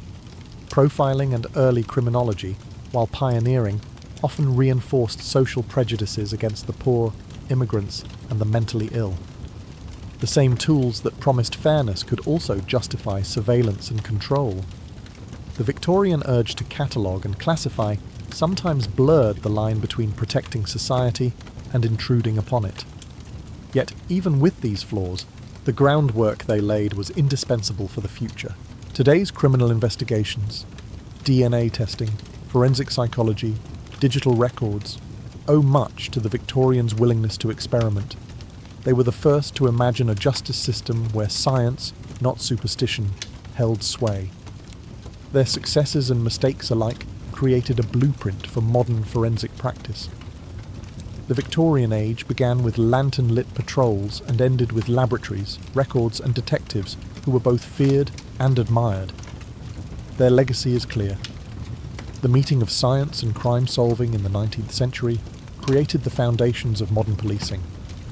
Profiling and early criminology, while pioneering, often reinforced social prejudices against the poor, immigrants, and the mentally ill. The same tools that promised fairness could also justify surveillance and control. The Victorian urge to catalogue and classify sometimes blurred the line between protecting society and intruding upon it. Yet, even with these flaws, the groundwork they laid was indispensable for the future. Today's criminal investigations, DNA testing, forensic psychology, digital records, owe much to the Victorians' willingness to experiment. They were the first to imagine a justice system where science, not superstition, held sway. Their successes and mistakes alike created a blueprint for modern forensic practice. The Victorian age began with lantern-lit patrols and ended with laboratories, records, and detectives who were both feared and admired. Their legacy is clear. The meeting of science and crime solving in the 19th century created the foundations of modern policing,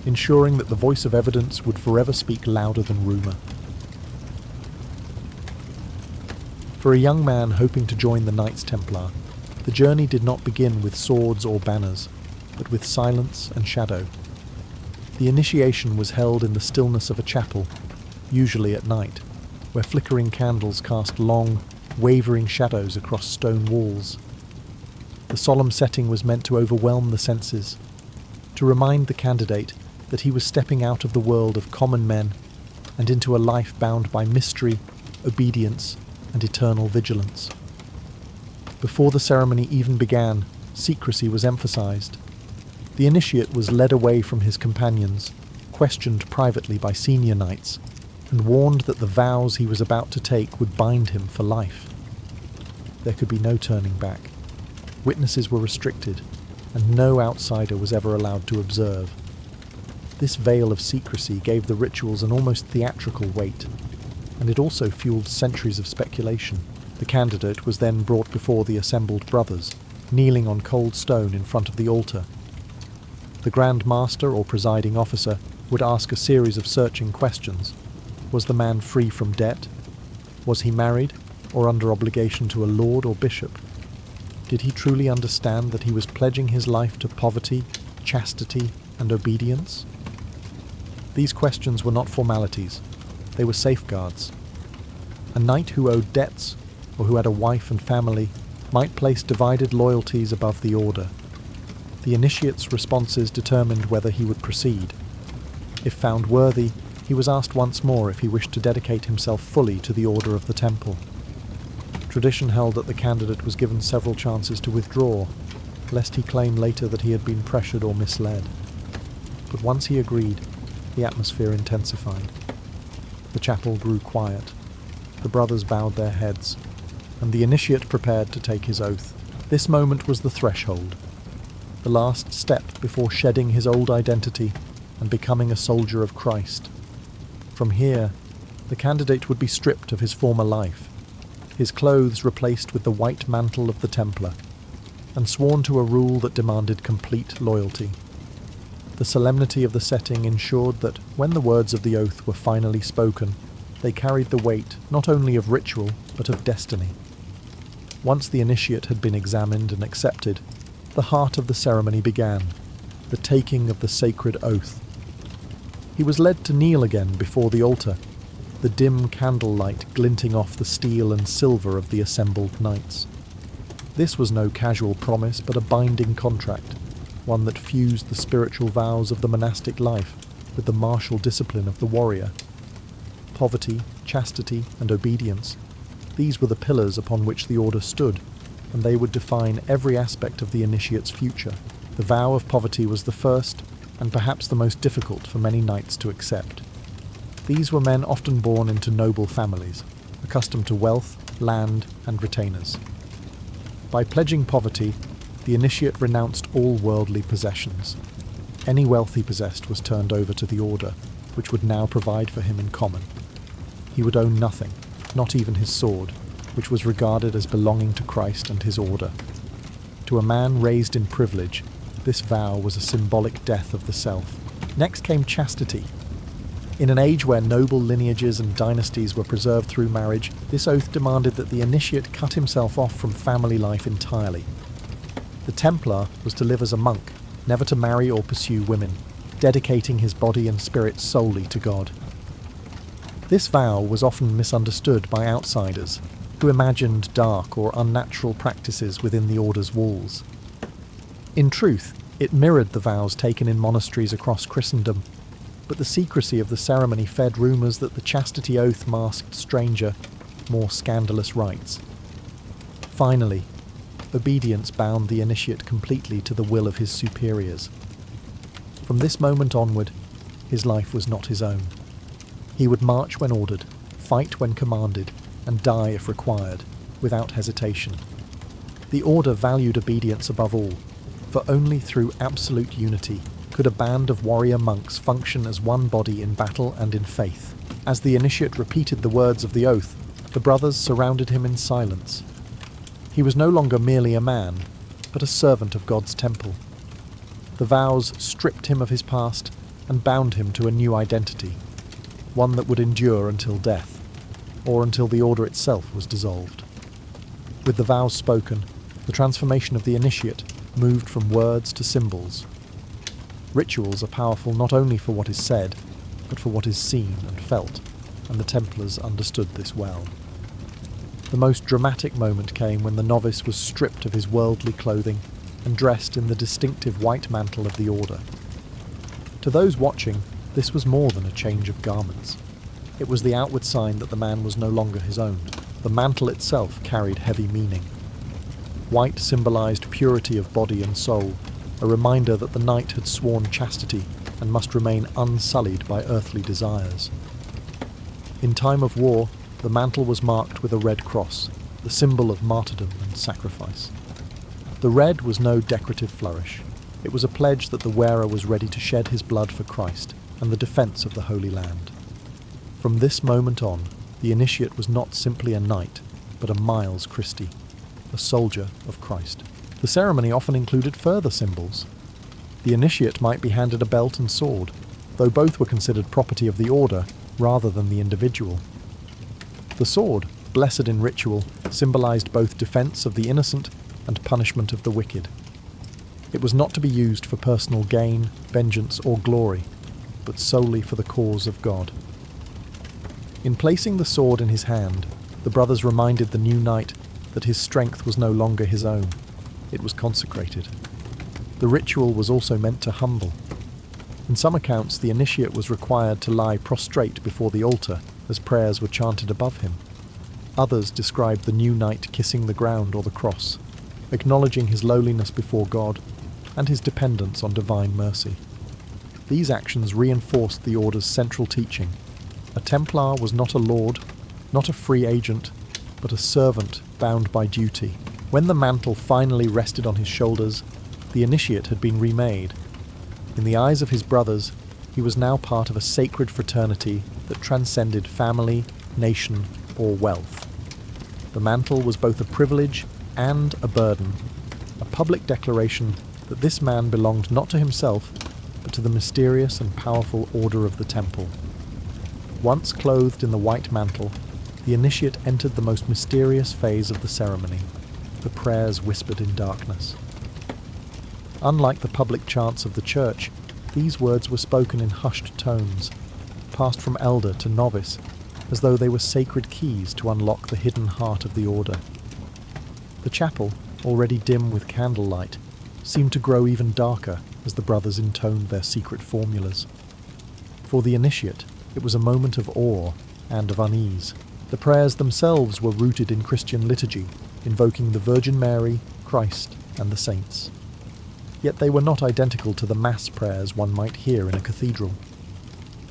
ensuring that the voice of evidence would forever speak louder than rumour. For a young man hoping to join the Knights Templar, the journey did not begin with swords or banners, but with silence and shadow. The initiation was held in the stillness of a chapel, usually at night, where flickering candles cast long, wavering shadows across stone walls. The solemn setting was meant to overwhelm the senses, to remind the candidate that he was stepping out of the world of common men and into a life bound by mystery, obedience, and eternal vigilance. Before the ceremony even began, secrecy was emphasized. The initiate was led away from his companions, questioned privately by senior knights, and warned that the vows he was about to take would bind him for life. There could be no turning back. Witnesses were restricted, and no outsider was ever allowed to observe. This veil of secrecy gave the rituals an almost theatrical weight, and it also fueled centuries of speculation. The candidate was then brought before the assembled brothers, kneeling on cold stone in front of the altar. The Grand Master or presiding officer would ask a series of searching questions. Was the man free from debt? Was he married, or under obligation to a lord or bishop? Did he truly understand that he was pledging his life to poverty, chastity, and obedience? These questions were not formalities, they were safeguards. A knight who owed debts, or who had a wife and family, might place divided loyalties above the order. The initiate's responses determined whether he would proceed. If found worthy, he was asked once more if he wished to dedicate himself fully to the order of the temple. Tradition held that the candidate was given several chances to withdraw, lest he claim later that he had been pressured or misled. But once he agreed, the atmosphere intensified. The chapel grew quiet. The brothers bowed their heads, and the initiate prepared to take his oath. This moment was the threshold, the last step before shedding his old identity and becoming a soldier of Christ. From here, the candidate would be stripped of his former life, his clothes replaced with the white mantle of the Templar, and sworn to a rule that demanded complete loyalty. The solemnity of the setting ensured that when the words of the oath were finally spoken, they carried the weight not only of ritual, but of destiny. Once the initiate had been examined and accepted, the heart of the ceremony began, the taking of the sacred oath. He was led to kneel again before the altar, the dim candlelight glinting off the steel and silver of the assembled knights. This was no casual promise, but a binding contract, one that fused the spiritual vows of the monastic life with the martial discipline of the warrior. Poverty, chastity, and obedience, these were the pillars upon which the order stood, and they would define every aspect of the initiate's future. The vow of poverty was the first, and perhaps the most difficult for many knights to accept. These were men often born into noble families, accustomed to wealth, land, and retainers. By pledging poverty, the initiate renounced all worldly possessions. Any wealth he possessed was turned over to the order, which would now provide for him in common. He would own nothing, not even his sword, which was regarded as belonging to Christ and his order. To a man raised in privilege, this vow was a symbolic death of the self. Next came chastity. In an age where noble lineages and dynasties were preserved through marriage, this oath demanded that the initiate cut himself off from family life entirely. The Templar was to live as a monk, never to marry or pursue women, dedicating his body and spirit solely to God. This vow was often misunderstood by outsiders, who imagined dark or unnatural practices within the order's walls. In truth, it mirrored the vows taken in monasteries across Christendom, but the secrecy of the ceremony fed rumours that the chastity oath masked stranger, more scandalous rites. Finally, obedience bound the initiate completely to the will of his superiors. From this moment onward, his life was not his own. He would march when ordered, fight when commanded, and die if required, without hesitation. The order valued obedience above all, for only through absolute unity could a band of warrior monks function as one body in battle and in faith. As the initiate repeated the words of the oath, the brothers surrounded him in silence. He was no longer merely a man, but a servant of God's temple. The vows stripped him of his past and bound him to a new identity, one that would endure until death, or until the order itself was dissolved. With the vows spoken, the transformation of the initiate moved from words to symbols. Rituals are powerful not only for what is said, but for what is seen and felt, and the Templars understood this well. The most dramatic moment came when the novice was stripped of his worldly clothing and dressed in the distinctive white mantle of the order. To those watching, this was more than a change of garments. It was the outward sign that the man was no longer his own. The mantle itself carried heavy meaning. White symbolized purity of body and soul, a reminder that the knight had sworn chastity and must remain unsullied by earthly desires. In time of war, the mantle was marked with a red cross, the symbol of martyrdom and sacrifice. The red was no decorative flourish. It was a pledge that the wearer was ready to shed his blood for Christ and the defence of the Holy Land. From this moment on, the initiate was not simply a knight, but a Miles Christi, a soldier of Christ. The ceremony often included further symbols. The initiate might be handed a belt and sword, though both were considered property of the order rather than the individual. The sword, blessed in ritual, symbolized both defense of the innocent and punishment of the wicked. It was not to be used for personal gain, vengeance, or glory, but solely for the cause of God. In placing the sword in his hand, the brothers reminded the new knight that his strength was no longer his own. It was consecrated. The ritual was also meant to humble. In some accounts, the initiate was required to lie prostrate before the altar as prayers were chanted above him. Others described the new knight kissing the ground or the cross, acknowledging his lowliness before God and his dependence on divine mercy. These actions reinforced the Order's central teaching. A Templar was not a lord, not a free agent, but a servant bound by duty. When the mantle finally rested on his shoulders, the initiate had been remade. In the eyes of his brothers, he was now part of a sacred fraternity that transcended family, nation, or wealth. The mantle was both a privilege and a burden, a public declaration that this man belonged not to himself, but to the mysterious and powerful Order of the Temple. Once clothed in the white mantle, the initiate entered the most mysterious phase of the ceremony, the prayers whispered in darkness. Unlike the public chants of the church, these words were spoken in hushed tones, passed from elder to novice, as though they were sacred keys to unlock the hidden heart of the Order. The chapel, already dim with candlelight, seemed to grow even darker as the brothers intoned their secret formulas. For the initiate, it was a moment of awe and of unease. The prayers themselves were rooted in Christian liturgy, invoking the Virgin Mary, Christ, and the saints. Yet they were not identical to the mass prayers one might hear in a cathedral.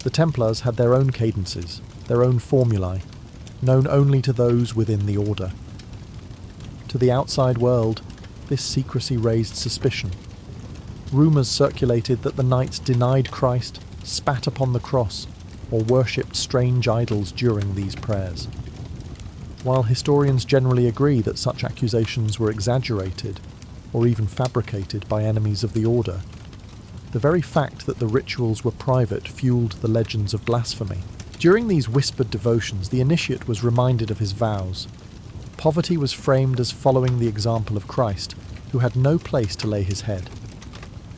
The Templars had their own cadences, their own formulae, known only to those within the Order. To the outside world, this secrecy raised suspicion. Rumours circulated that the knights denied Christ, spat upon the cross, or worshipped strange idols during these prayers. While historians generally agree that such accusations were exaggerated, or even fabricated by enemies of the Order, the very fact that the rituals were private fueled the legends of blasphemy. During these whispered devotions, the initiate was reminded of his vows. Poverty was framed as following the example of Christ, who had no place to lay his head.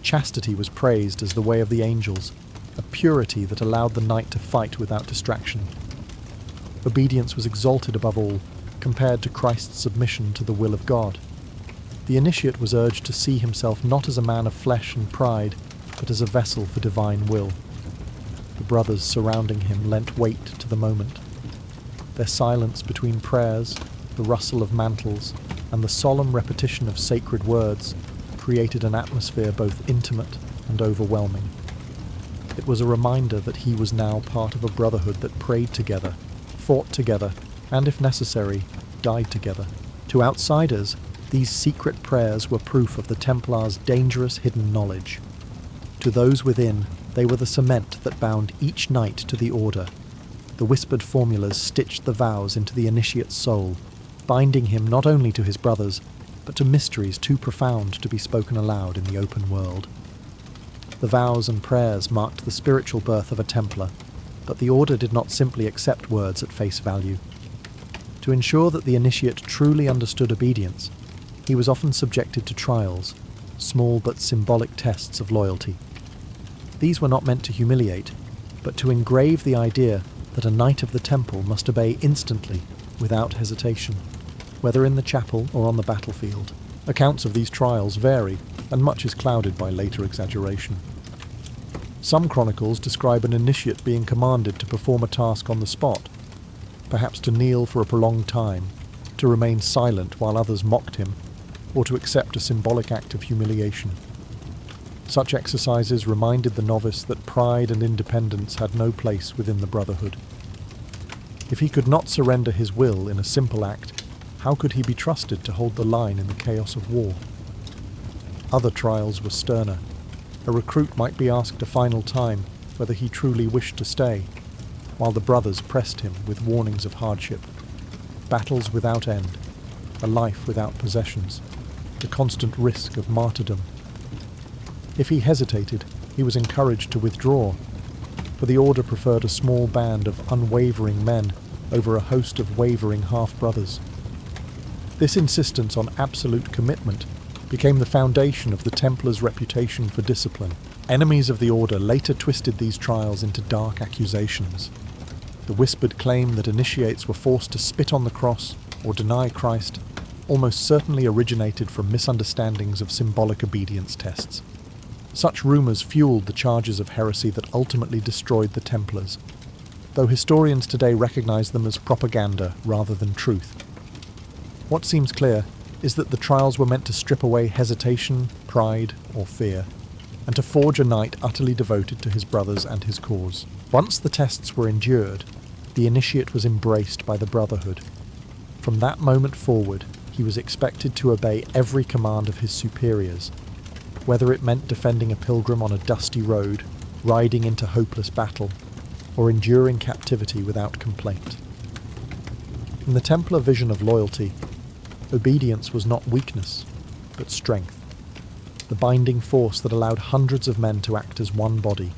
Chastity was praised as the way of the angels, a purity that allowed the knight to fight without distraction. Obedience was exalted above all, compared to Christ's submission to the will of God. The initiate was urged to see himself not as a man of flesh and pride, but as a vessel for divine will. The brothers surrounding him lent weight to the moment. Their silence between prayers, the rustle of mantles, and the solemn repetition of sacred words created an atmosphere both intimate and overwhelming. It was a reminder that he was now part of a brotherhood that prayed together, fought together, and if necessary, died together. To outsiders, these secret prayers were proof of the Templars' dangerous hidden knowledge. To those within, they were the cement that bound each knight to the Order. The whispered formulas stitched the vows into the initiate's soul, binding him not only to his brothers, but to mysteries too profound to be spoken aloud in the open world. The vows and prayers marked the spiritual birth of a Templar, but the Order did not simply accept words at face value. To ensure that the initiate truly understood obedience, he was often subjected to trials, small but symbolic tests of loyalty. These were not meant to humiliate, but to engrave the idea that a knight of the temple must obey instantly, without hesitation, whether in the chapel or on the battlefield. Accounts of these trials vary, and much is clouded by later exaggeration. Some chronicles describe an initiate being commanded to perform a task on the spot, perhaps to kneel for a prolonged time, to remain silent while others mocked him, or to accept a symbolic act of humiliation. Such exercises reminded the novice that pride and independence had no place within the brotherhood. If he could not surrender his will in a simple act, how could he be trusted to hold the line in the chaos of war? Other trials were sterner. A recruit might be asked a final time whether he truly wished to stay, while the brothers pressed him with warnings of hardship. Battles without end, a life without possessions, the constant risk of martyrdom. If he hesitated, he was encouraged to withdraw, for the Order preferred a small band of unwavering men over a host of wavering half-brothers. This insistence on absolute commitment became the foundation of the Templars' reputation for discipline. Enemies of the Order later twisted these trials into dark accusations. The whispered claim that initiates were forced to spit on the cross or deny Christ almost certainly originated from misunderstandings of symbolic obedience tests. Such rumours fueled the charges of heresy that ultimately destroyed the Templars, though historians today recognise them as propaganda rather than truth. What seems clear is that the trials were meant to strip away hesitation, pride, or fear. and to forge a knight utterly devoted to his brothers and his cause. Once the tests were endured, the initiate was embraced by the Brotherhood. From that moment forward, he was expected to obey every command of his superiors, whether it meant defending a pilgrim on a dusty road, riding into hopeless battle, or enduring captivity without complaint. In the Templar vision of loyalty, obedience was not weakness, but strength, the binding force that allowed hundreds of men to act as one body,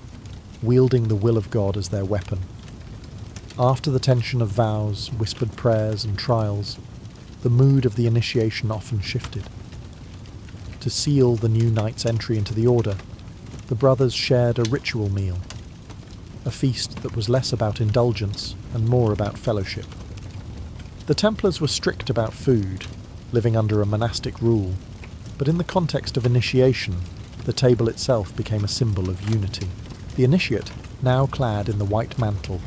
wielding the will of God as their weapon. After the tension of vows, whispered prayers, and trials, the mood of the initiation often shifted. To seal the new knight's entry into the order, the brothers shared a ritual meal, a feast that was less about indulgence and more about fellowship. The Templars were strict about food, living under a monastic rule, but in the context of initiation, the table itself became a symbol of unity. The initiate, now clad in the white mantle,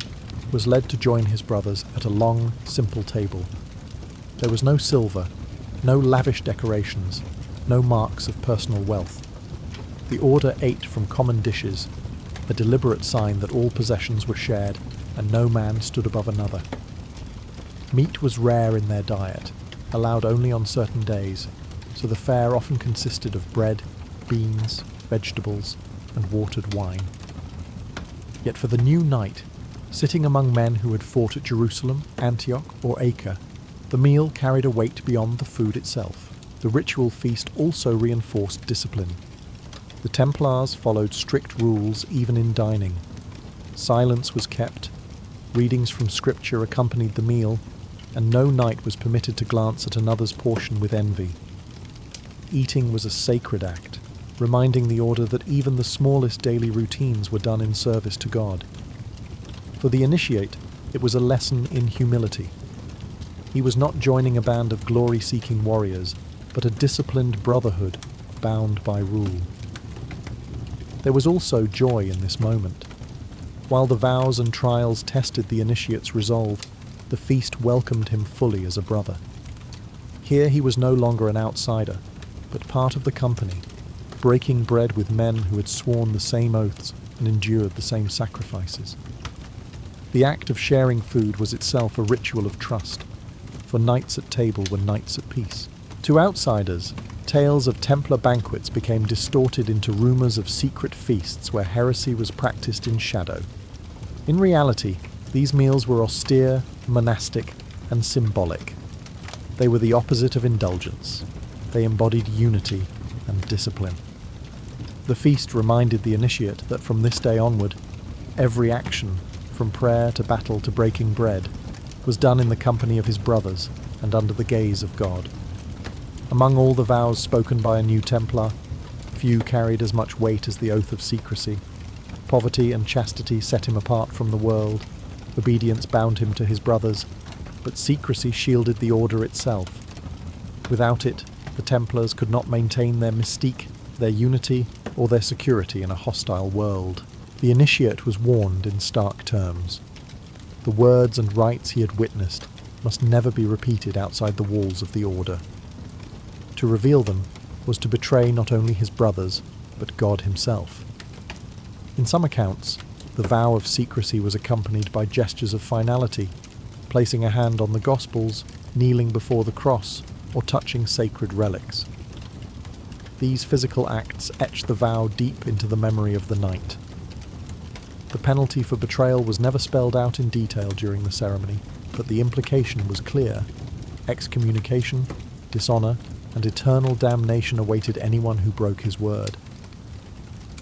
was led to join his brothers at a long, simple table. There was no silver, no lavish decorations, no marks of personal wealth. The order ate from common dishes, a deliberate sign that all possessions were shared and no man stood above another. Meat was rare in their diet, allowed only on certain days, so the fare often consisted of bread, beans, vegetables, and watered wine. Yet for the new knight, sitting among men who had fought at Jerusalem, Antioch, or Acre, the meal carried a weight beyond the food itself. The ritual feast also reinforced discipline. The Templars followed strict rules even in dining. Silence was kept, readings from scripture accompanied the meal, and no knight was permitted to glance at another's portion with envy. Eating was a sacred act, reminding the order that even the smallest daily routines were done in service to God. For the initiate, it was a lesson in humility. He was not joining a band of glory-seeking warriors, but a disciplined brotherhood bound by rule. There was also joy in this moment. While the vows and trials tested the initiate's resolve, the feast welcomed him fully as a brother. Here he was no longer an outsider, but part of the company, breaking bread with men who had sworn the same oaths and endured the same sacrifices. The act of sharing food was itself a ritual of trust, for knights at table were knights at peace. To outsiders, tales of Templar banquets became distorted into rumours of secret feasts where heresy was practiced in shadow. In reality, these meals were austere, monastic, and symbolic. They were the opposite of indulgence. They embodied unity and discipline. The feast reminded the initiate that from this day onward, every action, from prayer to battle to breaking bread, was done in the company of his brothers and under the gaze of God. Among all the vows spoken by a new Templar, few carried as much weight as the oath of secrecy. Poverty and chastity set him apart from the world, obedience bound him to his brothers, but secrecy shielded the order itself. Without it, the Templars could not maintain their mystique, their unity, or their security in a hostile world. The initiate was warned in stark terms. The words and rites he had witnessed must never be repeated outside the walls of the order. To reveal them was to betray not only his brothers, but God himself. In some accounts, the vow of secrecy was accompanied by gestures of finality, placing a hand on the Gospels, kneeling before the cross, or touching sacred relics. These physical acts etched the vow deep into the memory of the knight. The penalty for betrayal was never spelled out in detail during the ceremony, but the implication was clear. Excommunication, dishonour, and eternal damnation awaited anyone who broke his word.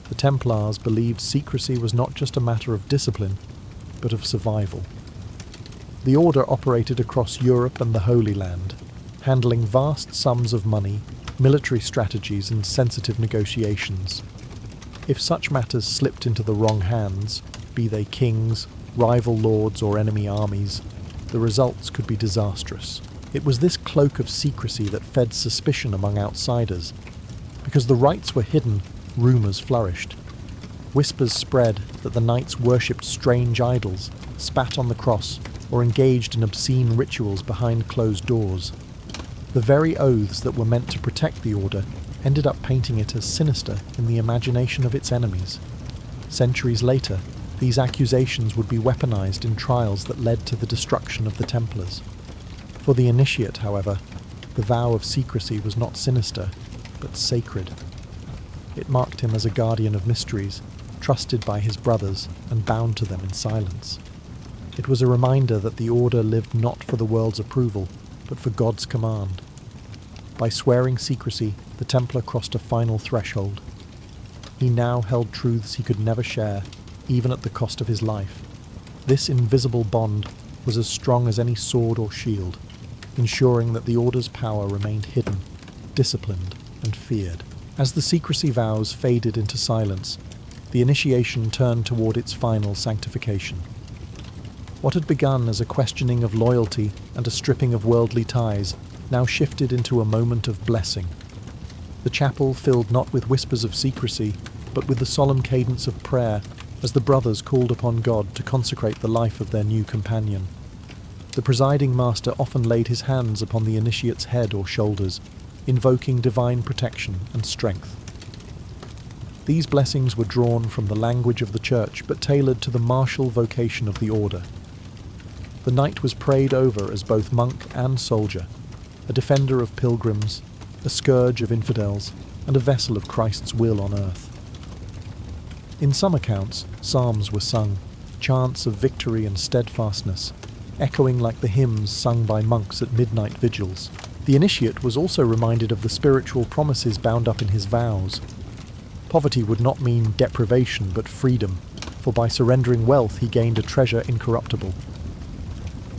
The Templars believed secrecy was not just a matter of discipline, but of survival. The order operated across Europe and the Holy Land, handling vast sums of money, military strategies, and sensitive negotiations. If such matters slipped into the wrong hands, be they kings, rival lords, or enemy armies, the results could be disastrous. It was this cloak of secrecy that fed suspicion among outsiders. Because the rites were hidden, rumours flourished. Whispers spread that the knights worshipped strange idols, spat on the cross, or engaged in obscene rituals behind closed doors. The very oaths that were meant to protect the order ended up painting it as sinister in the imagination of its enemies. Centuries later, these accusations would be weaponized in trials that led to the destruction of the Templars. For the initiate, however, the vow of secrecy was not sinister, but sacred. It marked him as a guardian of mysteries, trusted by his brothers and bound to them in silence. It was a reminder that the Order lived not for the world's approval, but for God's command. By swearing secrecy, the Templar crossed a final threshold. He now held truths he could never share, even at the cost of his life. This invisible bond was as strong as any sword or shield, ensuring that the Order's power remained hidden, disciplined, and feared. As the secrecy vows faded into silence, the initiation turned toward its final sanctification. What had begun as a questioning of loyalty and a stripping of worldly ties now shifted into a moment of blessing. The chapel filled not with whispers of secrecy, but with the solemn cadence of prayer as the brothers called upon God to consecrate the life of their new companion. The presiding master often laid his hands upon the initiate's head or shoulders, invoking divine protection and strength. These blessings were drawn from the language of the church, but tailored to the martial vocation of the order. The knight was prayed over as both monk and soldier, a defender of pilgrims, a scourge of infidels, and a vessel of Christ's will on earth. In some accounts, psalms were sung, chants of victory and steadfastness, echoing like the hymns sung by monks at midnight vigils. The initiate was also reminded of the spiritual promises bound up in his vows. Poverty would not mean deprivation but freedom, for by surrendering wealth he gained a treasure incorruptible.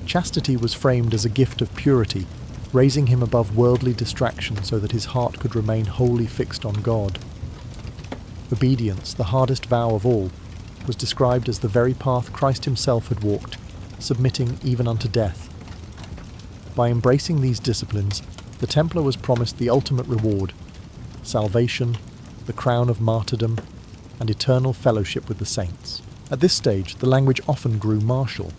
Chastity was framed as a gift of purity, raising him above worldly distraction so that his heart could remain wholly fixed on God. Obedience, the hardest vow of all, was described as the very path Christ himself had walked, submitting even unto death. By embracing these disciplines, the Templar was promised the ultimate reward: salvation, the crown of martyrdom, and eternal fellowship with the saints. At this stage, the language often grew martial.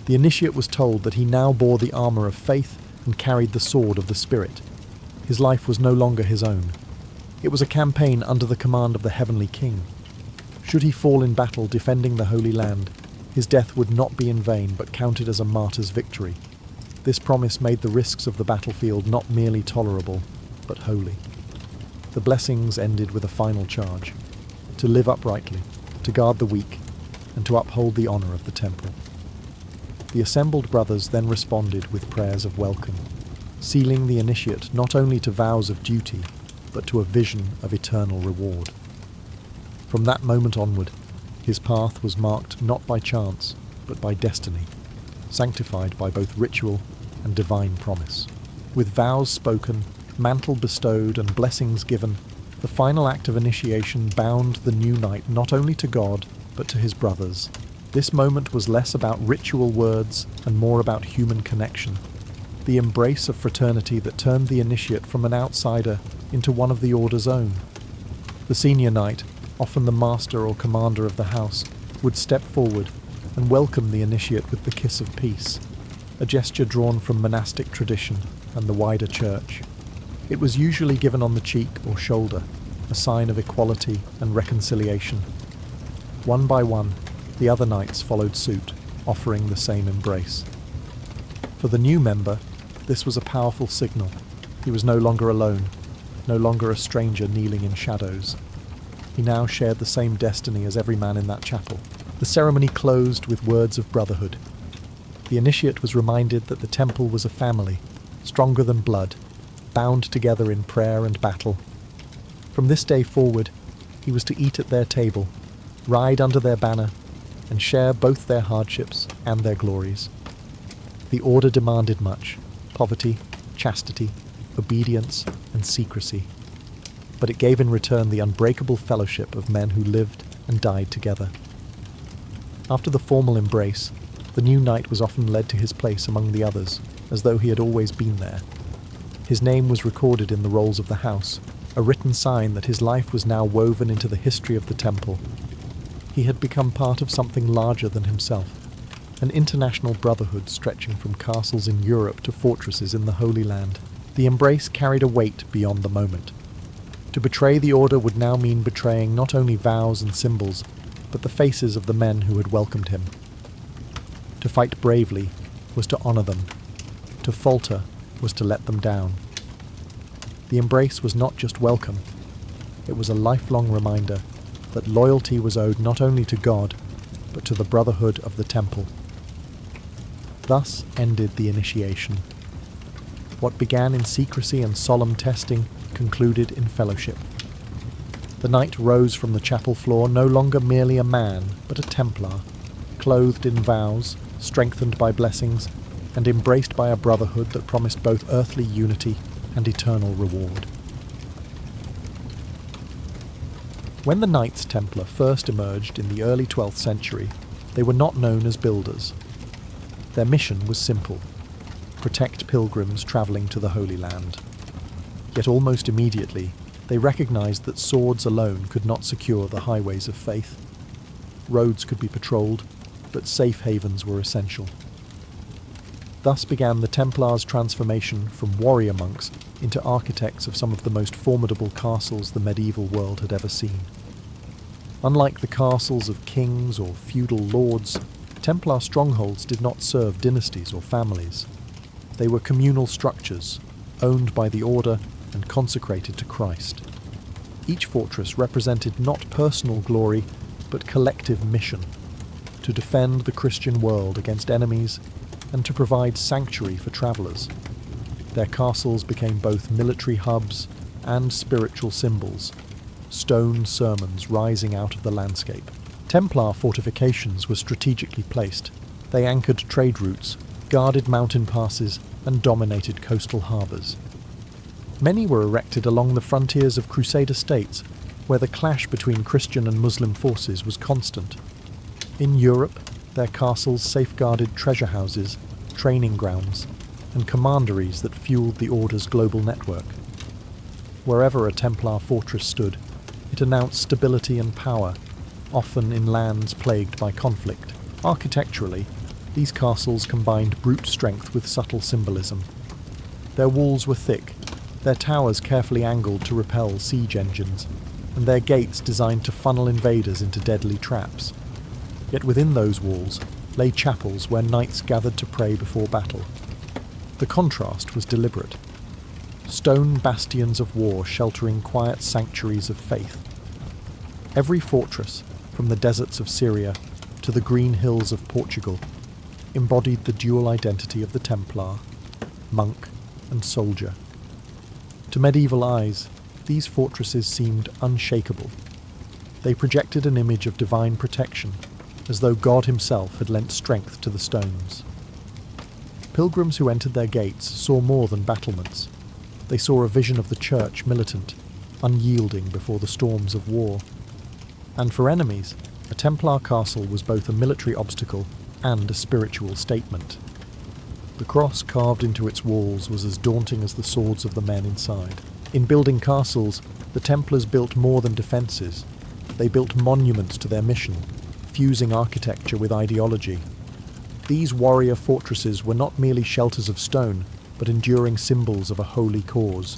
The initiate was told that he now bore the armour of faith and carried the sword of the Spirit. His life was no longer his own. It was a campaign under the command of the Heavenly King. Should he fall in battle defending the Holy Land, his death would not be in vain but counted as a martyr's victory. This promise made the risks of the battlefield not merely tolerable, but holy. The blessings ended with a final charge: to live uprightly, to guard the weak, and to uphold the honour of the temple. The assembled brothers then responded with prayers of welcome, sealing the initiate not only to vows of duty, but to a vision of eternal reward. From that moment onward, his path was marked not by chance, but by destiny, sanctified by both ritual and divine promise. With vows spoken, mantle bestowed, and blessings given, the final act of initiation bound the new knight not only to God, but to his brothers. This moment was less about ritual words and more about human connection, the embrace of fraternity that turned the initiate from an outsider into one of the order's own. The senior knight, often the master or commander of the house, would step forward and welcome the initiate with the kiss of peace, a gesture drawn from monastic tradition and the wider church. It was usually given on the cheek or shoulder, a sign of equality and reconciliation. One by one, the other knights followed suit, offering the same embrace. For the new member, this was a powerful signal. He was no longer alone, no longer a stranger kneeling in shadows. He now shared the same destiny as every man in that chapel. The ceremony closed with words of brotherhood. The initiate was reminded that the temple was a family, stronger than blood, bound together in prayer and battle. From this day forward, he was to eat at their table, ride under their banner, and share both their hardships and their glories. The order demanded much: poverty, chastity, obedience, and secrecy. But it gave in return the unbreakable fellowship of men who lived and died together. After the formal embrace, the new knight was often led to his place among the others, as though he had always been there. His name was recorded in the rolls of the house, a written sign that his life was now woven into the history of the temple. He had become part of something larger than himself, an international brotherhood stretching from castles in Europe to fortresses in the Holy Land. The embrace carried a weight beyond the moment. To betray the order would now mean betraying not only vows and symbols, but the faces of the men who had welcomed him. To fight bravely was to honour them. To falter was to let them down. The embrace was not just welcome, it was a lifelong reminder that loyalty was owed not only to God, but to the brotherhood of the temple. Thus ended the initiation. What began in secrecy and solemn testing concluded in fellowship. The knight rose from the chapel floor no longer merely a man, but a Templar, clothed in vows, strengthened by blessings, and embraced by a brotherhood that promised both earthly unity and eternal reward. When the Knights Templar first emerged in the early 12th century, they were not known as builders. Their mission was simple: protect pilgrims travelling to the Holy Land. Yet almost immediately, they recognized that swords alone could not secure the highways of faith. Roads could be patrolled, but safe havens were essential. Thus began the Templars' transformation from warrior monks into architects of some of the most formidable castles the medieval world had ever seen. Unlike the castles of kings or feudal lords, Templar strongholds did not serve dynasties or families. They were communal structures, owned by the order and consecrated to Christ. Each fortress represented not personal glory, but collective mission: to defend the Christian world against enemies and to provide sanctuary for travellers. Their castles became both military hubs and spiritual symbols, stone sermons rising out of the landscape. Templar fortifications were strategically placed. They anchored trade routes, guarded mountain passes, and dominated coastal harbours. Many were erected along the frontiers of Crusader states, where the clash between Christian and Muslim forces was constant. In Europe, their castles safeguarded treasure houses, training grounds, and commanderies that fueled the Order's global network. Wherever a Templar fortress stood, it announced stability and power, often in lands plagued by conflict. Architecturally, these castles combined brute strength with subtle symbolism. Their walls were thick, their towers carefully angled to repel siege engines, and their gates designed to funnel invaders into deadly traps. Yet within those walls lay chapels where knights gathered to pray before battle. The contrast was deliberate. Stone bastions of war sheltering quiet sanctuaries of faith. Every fortress, from the deserts of Syria to the green hills of Portugal, embodied the dual identity of the Templar, monk and soldier. To medieval eyes, these fortresses seemed unshakable. They projected an image of divine protection, as though God himself had lent strength to the stones. Pilgrims who entered their gates saw more than battlements. They saw a vision of the church militant, unyielding before the storms of war. And for enemies, a Templar castle was both a military obstacle and a spiritual statement. The cross carved into its walls was as daunting as the swords of the men inside. In building castles, the Templars built more than defences. They built monuments to their mission, fusing architecture with ideology. These warrior fortresses were not merely shelters of stone, but enduring symbols of a holy cause.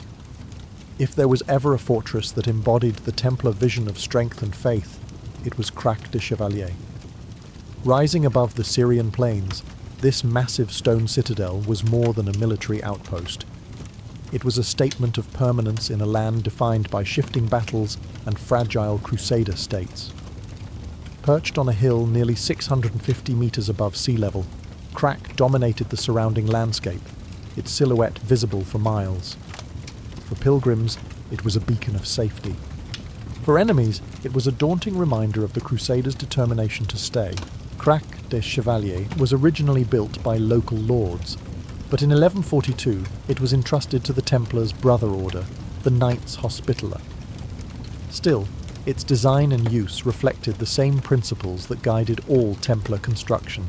If there was ever a fortress that embodied the Templar vision of strength and faith, it was Crac de Chevalier. Rising above the Syrian plains, this massive stone citadel was more than a military outpost. It was a statement of permanence in a land defined by shifting battles and fragile crusader states. Perched on a hill nearly 650 metres above sea level, Crac dominated the surrounding landscape, its silhouette visible for miles. For pilgrims, it was a beacon of safety. For enemies, it was a daunting reminder of the Crusaders' determination to stay. Crac de Chevalier was originally built by local lords, but in 1142 it was entrusted to the Templars' brother order, the Knights Hospitaller. Still, its design and use reflected the same principles that guided all Templar construction.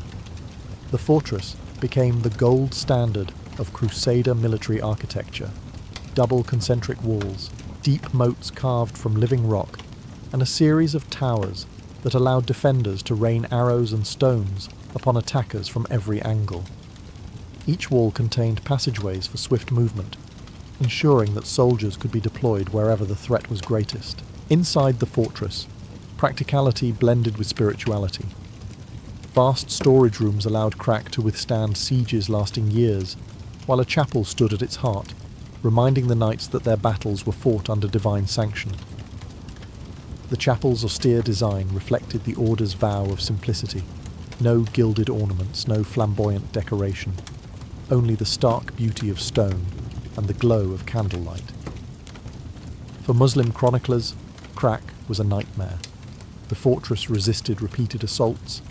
The fortress became the gold standard of Crusader military architecture: double concentric walls, deep moats carved from living rock, and a series of towers that allowed defenders to rain arrows and stones upon attackers from every angle. Each wall contained passageways for swift movement, ensuring that soldiers could be deployed wherever the threat was greatest. Inside the fortress, practicality blended with spirituality. Vast storage rooms allowed Crack to withstand sieges lasting years, while a chapel stood at its heart, reminding the knights that their battles were fought under divine sanction. The chapel's austere design reflected the Order's vow of simplicity. No gilded ornaments, no flamboyant decoration, only the stark beauty of stone and the glow of candlelight. For Muslim chroniclers, Crack was a nightmare. The fortress resisted repeated assaults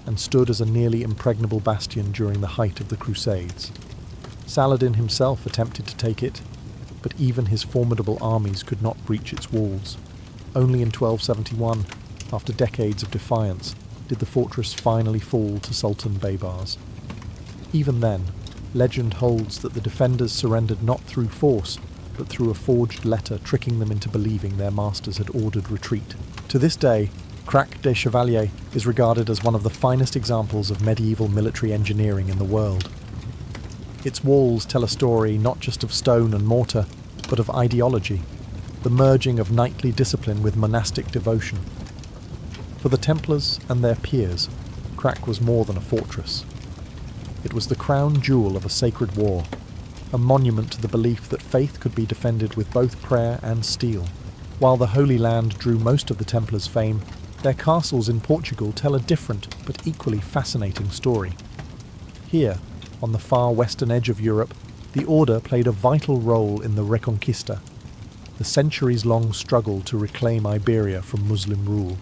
and stood as a nearly impregnable bastion during the height of the Crusades. Saladin himself attempted to take it, but even his formidable armies could not breach its walls. Only in 1271, after decades of defiance, did the fortress finally fall to Sultan Baybars. Even then, legend holds that the defenders surrendered not through force, but through a forged letter tricking them into believing their masters had ordered retreat. To this day, Crac des Chevaliers is regarded as one of the finest examples of medieval military engineering in the world. Its walls tell a story not just of stone and mortar, but of ideology, the merging of knightly discipline with monastic devotion. For the Templars and their peers, Crac was more than a fortress. It was the crown jewel of a sacred war, a monument to the belief that faith could be defended with both prayer and steel. While the Holy Land drew most of the Templars' fame, their castles in Portugal tell a different but equally fascinating story. Here, on the far western edge of Europe, the Order played a vital role in the Reconquista, the centuries-long struggle to reclaim Iberia from Muslim rule.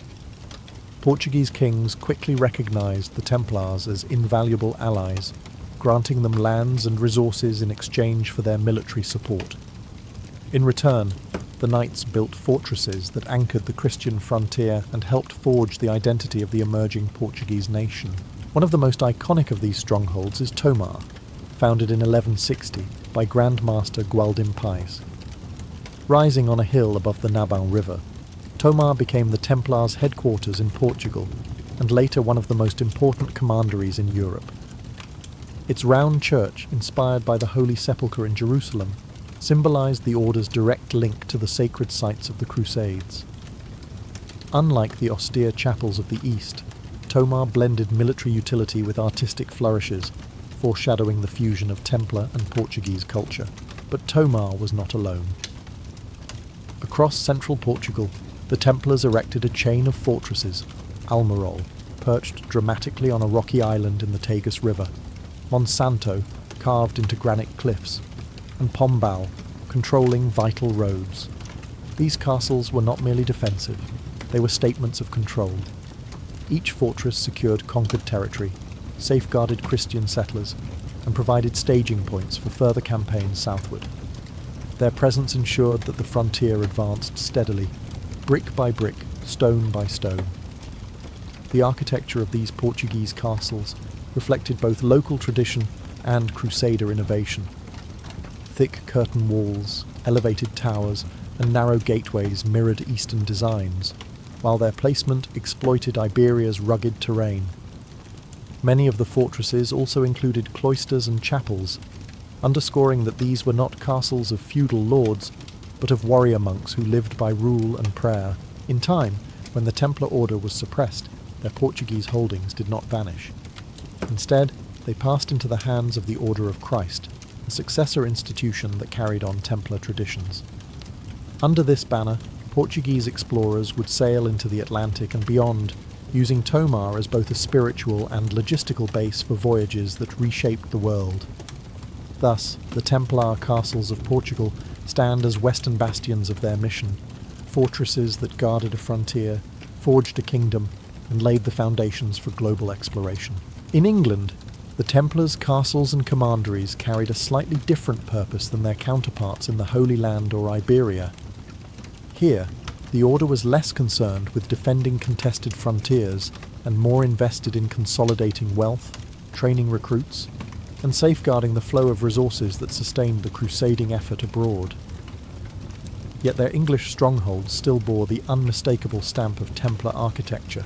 Portuguese kings quickly recognized the Templars as invaluable allies, granting them lands and resources in exchange for their military support. In return, the knights built fortresses that anchored the Christian frontier and helped forge the identity of the emerging Portuguese nation. One of the most iconic of these strongholds is Tomar, founded in 1160 by Grand Master Gualdim Pais. Rising on a hill above the Nabão River, Tomar became the Templars' headquarters in Portugal and later one of the most important commanderies in Europe. Its round church, inspired by the Holy Sepulchre in Jerusalem, symbolized the Order's direct link to the sacred sites of the Crusades. Unlike the austere chapels of the East, Tomar blended military utility with artistic flourishes, foreshadowing the fusion of Templar and Portuguese culture. But Tomar was not alone. Across central Portugal, the Templars erected a chain of fortresses, Almirol, perched dramatically on a rocky island in the Tagus River, Monsanto, carved into granite cliffs, and Pombal, controlling vital roads. These castles were not merely defensive, they were statements of control. Each fortress secured conquered territory, safeguarded Christian settlers, and provided staging points for further campaigns southward. Their presence ensured that the frontier advanced steadily, brick by brick, stone by stone. The architecture of these Portuguese castles reflected both local tradition and Crusader innovation. Thick curtain walls, elevated towers, and narrow gateways mirrored Eastern designs, while their placement exploited Iberia's rugged terrain. Many of the fortresses also included cloisters and chapels, underscoring that these were not castles of feudal lords, but of warrior monks who lived by rule and prayer. In time, when the Templar Order was suppressed, their Portuguese holdings did not vanish. Instead, they passed into the hands of the Order of Christ, a successor institution that carried on Templar traditions. Under this banner, Portuguese explorers would sail into the Atlantic and beyond, using Tomar as both a spiritual and logistical base for voyages that reshaped the world. Thus, the Templar castles of Portugal stand as western bastions of their mission, fortresses that guarded a frontier, forged a kingdom, and laid the foundations for global exploration. In England, the Templars' castles and commanderies carried a slightly different purpose than their counterparts in the Holy Land or Iberia. Here, the Order was less concerned with defending contested frontiers and more invested in consolidating wealth, training recruits, and safeguarding the flow of resources that sustained the crusading effort abroad. Yet their English strongholds still bore the unmistakable stamp of Templar architecture,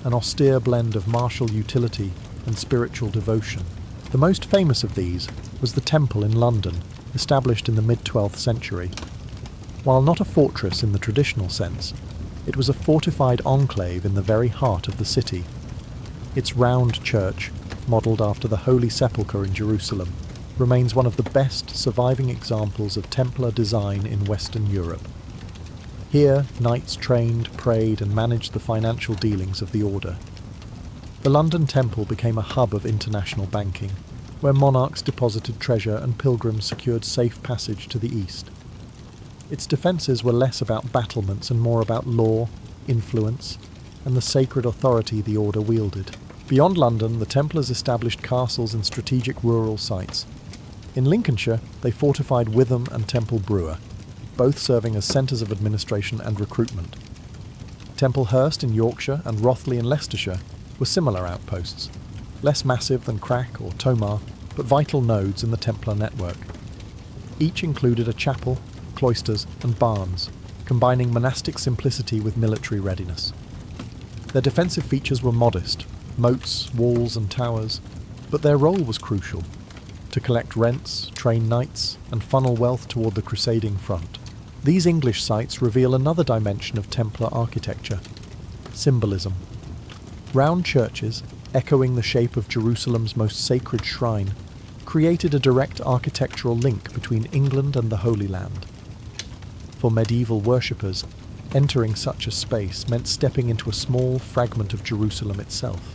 an austere blend of martial utility and spiritual devotion. The most famous of these was the Temple in London, established in the mid-12th century. While not a fortress in the traditional sense, it was a fortified enclave in the very heart of the city. Its round church, modelled after the Holy Sepulchre in Jerusalem, remains one of the best surviving examples of Templar design in Western Europe. Here, knights trained, prayed, and managed the financial dealings of the order. The London Temple became a hub of international banking, where monarchs deposited treasure and pilgrims secured safe passage to the east. Its defences were less about battlements and more about law, influence, and the sacred authority the order wielded. Beyond London, the Templars established castles in strategic rural sites. In Lincolnshire, they fortified Witham and Temple Brewer, both serving as centres of administration and recruitment. Templehurst in Yorkshire and Rothley in Leicestershire were similar outposts, less massive than Crack or Tomar, but vital nodes in the Templar network. Each included a chapel, cloisters, and barns, combining monastic simplicity with military readiness. Their defensive features were modest, moats, walls, and towers, but their role was crucial: to collect rents, train knights, and funnel wealth toward the crusading front. These English sites reveal another dimension of Templar architecture: symbolism. Round churches, echoing the shape of Jerusalem's most sacred shrine, created a direct architectural link between England and the Holy Land. For medieval worshippers, entering such a space meant stepping into a small fragment of Jerusalem itself.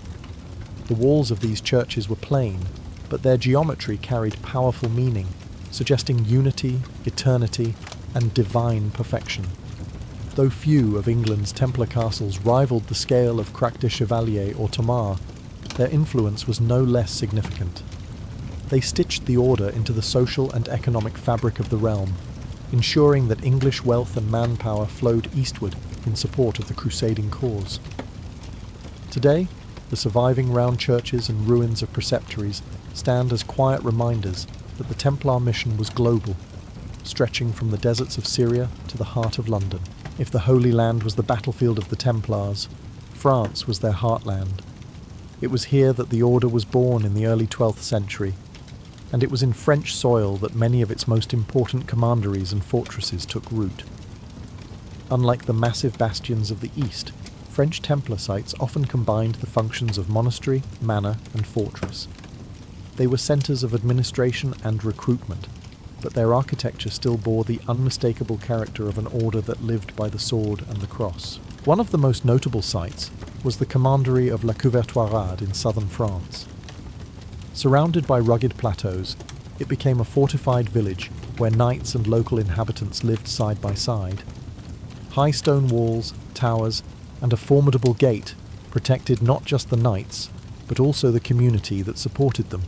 The walls of these churches were plain, but their geometry carried powerful meaning, suggesting unity, eternity, and divine perfection. Though few of England's Templar castles rivaled the scale of Crac de Chevalier or Tomar, their influence was no less significant. They stitched the order into the social and economic fabric of the realm, ensuring that English wealth and manpower flowed eastward in support of the crusading cause. Today, the surviving round churches and ruins of preceptories stand as quiet reminders that the Templar mission was global, stretching from the deserts of Syria to the heart of London. If the Holy Land was the battlefield of the Templars, France was their heartland. It was here that the order was born in the early 12th century, and it was in French soil that many of its most important commanderies and fortresses took root. Unlike the massive bastions of the East, French Templar sites often combined the functions of monastery, manor, and fortress. They were centres of administration and recruitment, but their architecture still bore the unmistakable character of an order that lived by the sword and the cross. One of the most notable sites was the commandery of La Couvertoirade in southern France. Surrounded by rugged plateaus, it became a fortified village where knights and local inhabitants lived side by side. High stone walls, towers, and a formidable gate protected not just the knights, but also the community that supported them.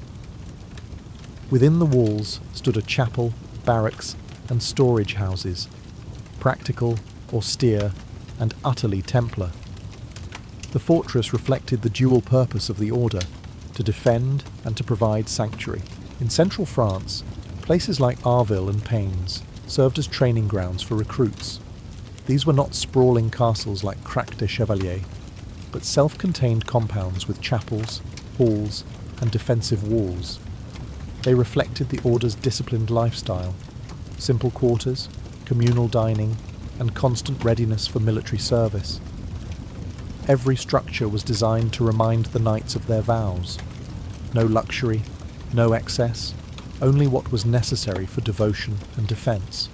Within the walls stood a chapel, barracks, and storage houses, practical, austere, and utterly Templar. The fortress reflected the dual purpose of the order, to defend and to provide sanctuary. In central France, places like Arville and Paynes served as training grounds for recruits. These were not sprawling castles like Crac de Chevalier, but self-contained compounds with chapels, halls, and defensive walls. They reflected the order's disciplined lifestyle: simple quarters, communal dining, and constant readiness for military service. Every structure was designed to remind the knights of their vows. No luxury, no excess, only what was necessary for devotion and defence.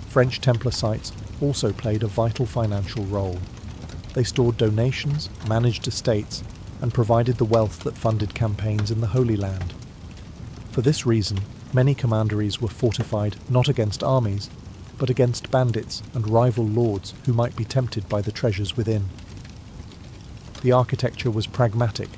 French Templar sites also played a vital financial role. They stored donations, managed estates, and provided the wealth that funded campaigns in the Holy Land. For this reason, many commanderies were fortified not against armies, but against bandits and rival lords who might be tempted by the treasures within. The architecture was pragmatic: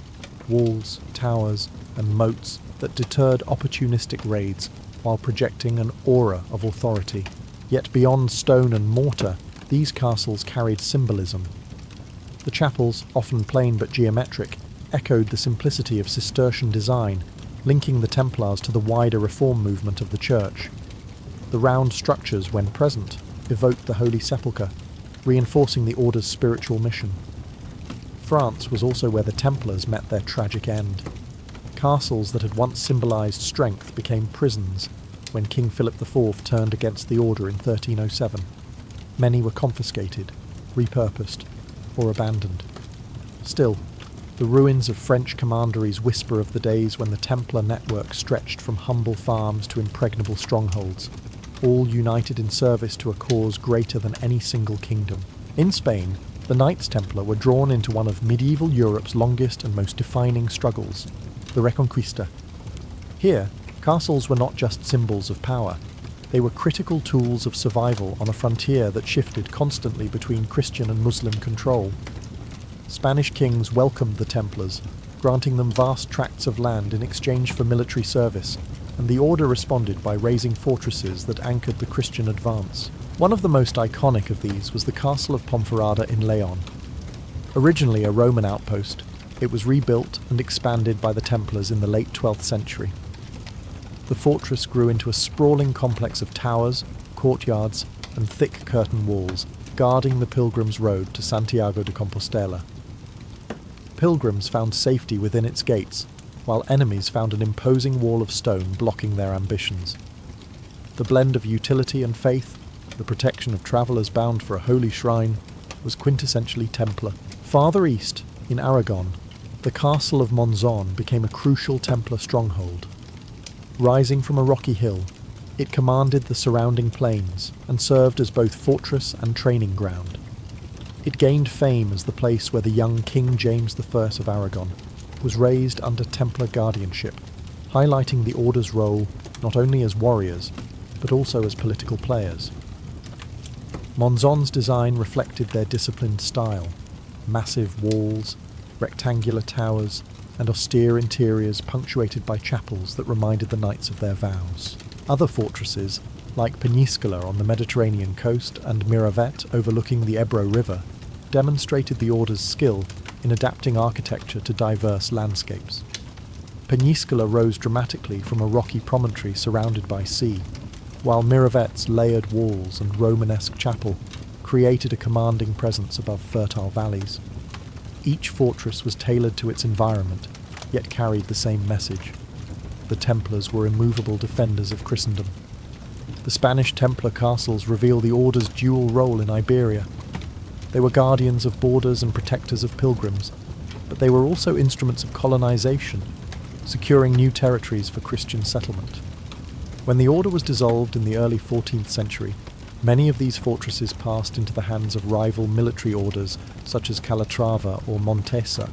walls, towers, and moats that deterred opportunistic raids while projecting an aura of authority. Yet beyond stone and mortar, these castles carried symbolism. The chapels, often plain but geometric, echoed the simplicity of Cistercian design, linking the Templars to the wider reform movement of the Church. The round structures, when present, evoked the Holy Sepulchre, reinforcing the order's spiritual mission. France was also where the Templars met their tragic end. Castles that had once symbolised strength became prisons, when King Philip IV turned against the order in 1307. Many were confiscated, repurposed, or abandoned. Still, the ruins of French commanderies whisper of the days when the Templar network stretched from humble farms to impregnable strongholds, all united in service to a cause greater than any single kingdom. In Spain, the Knights Templar were drawn into one of medieval Europe's longest and most defining struggles, the Reconquista. Here, castles were not just symbols of power. They were critical tools of survival on a frontier that shifted constantly between Christian and Muslim control. Spanish kings welcomed the Templars, granting them vast tracts of land in exchange for military service, and the order responded by raising fortresses that anchored the Christian advance. One of the most iconic of these was the Castle of Ponferrada in Leon. Originally a Roman outpost, it was rebuilt and expanded by the Templars in the late 12th century. The fortress grew into a sprawling complex of towers, courtyards, and thick curtain walls, guarding the pilgrims' road to Santiago de Compostela. Pilgrims found safety within its gates, while enemies found an imposing wall of stone blocking their ambitions. The blend of utility and faith, the protection of travellers bound for a holy shrine, was quintessentially Templar. Farther east, in Aragon, the castle of Monzon became a crucial Templar stronghold. Rising from a rocky hill, it commanded the surrounding plains and served as both fortress and training ground. It gained fame as the place where the young King James I of Aragon was raised under Templar guardianship, highlighting the order's role not only as warriors, but also as political players. Monzon's design reflected their disciplined style: massive walls, rectangular towers, and austere interiors punctuated by chapels that reminded the knights of their vows. Other fortresses, like Peñíscola on the Mediterranean coast and Miravet overlooking the Ebro River, demonstrated the order's skill in adapting architecture to diverse landscapes. Peñíscola rose dramatically from a rocky promontory surrounded by sea, while Miravet's layered walls and Romanesque chapel created a commanding presence above fertile valleys. Each fortress was tailored to its environment, yet carried the same message. The Templars were immovable defenders of Christendom. The Spanish Templar castles reveal the order's dual role in Iberia. They were guardians of borders and protectors of pilgrims, but they were also instruments of colonization, securing new territories for Christian settlement. When the order was dissolved in the early 14th century, many of these fortresses passed into the hands of rival military orders such as Calatrava or Montesa,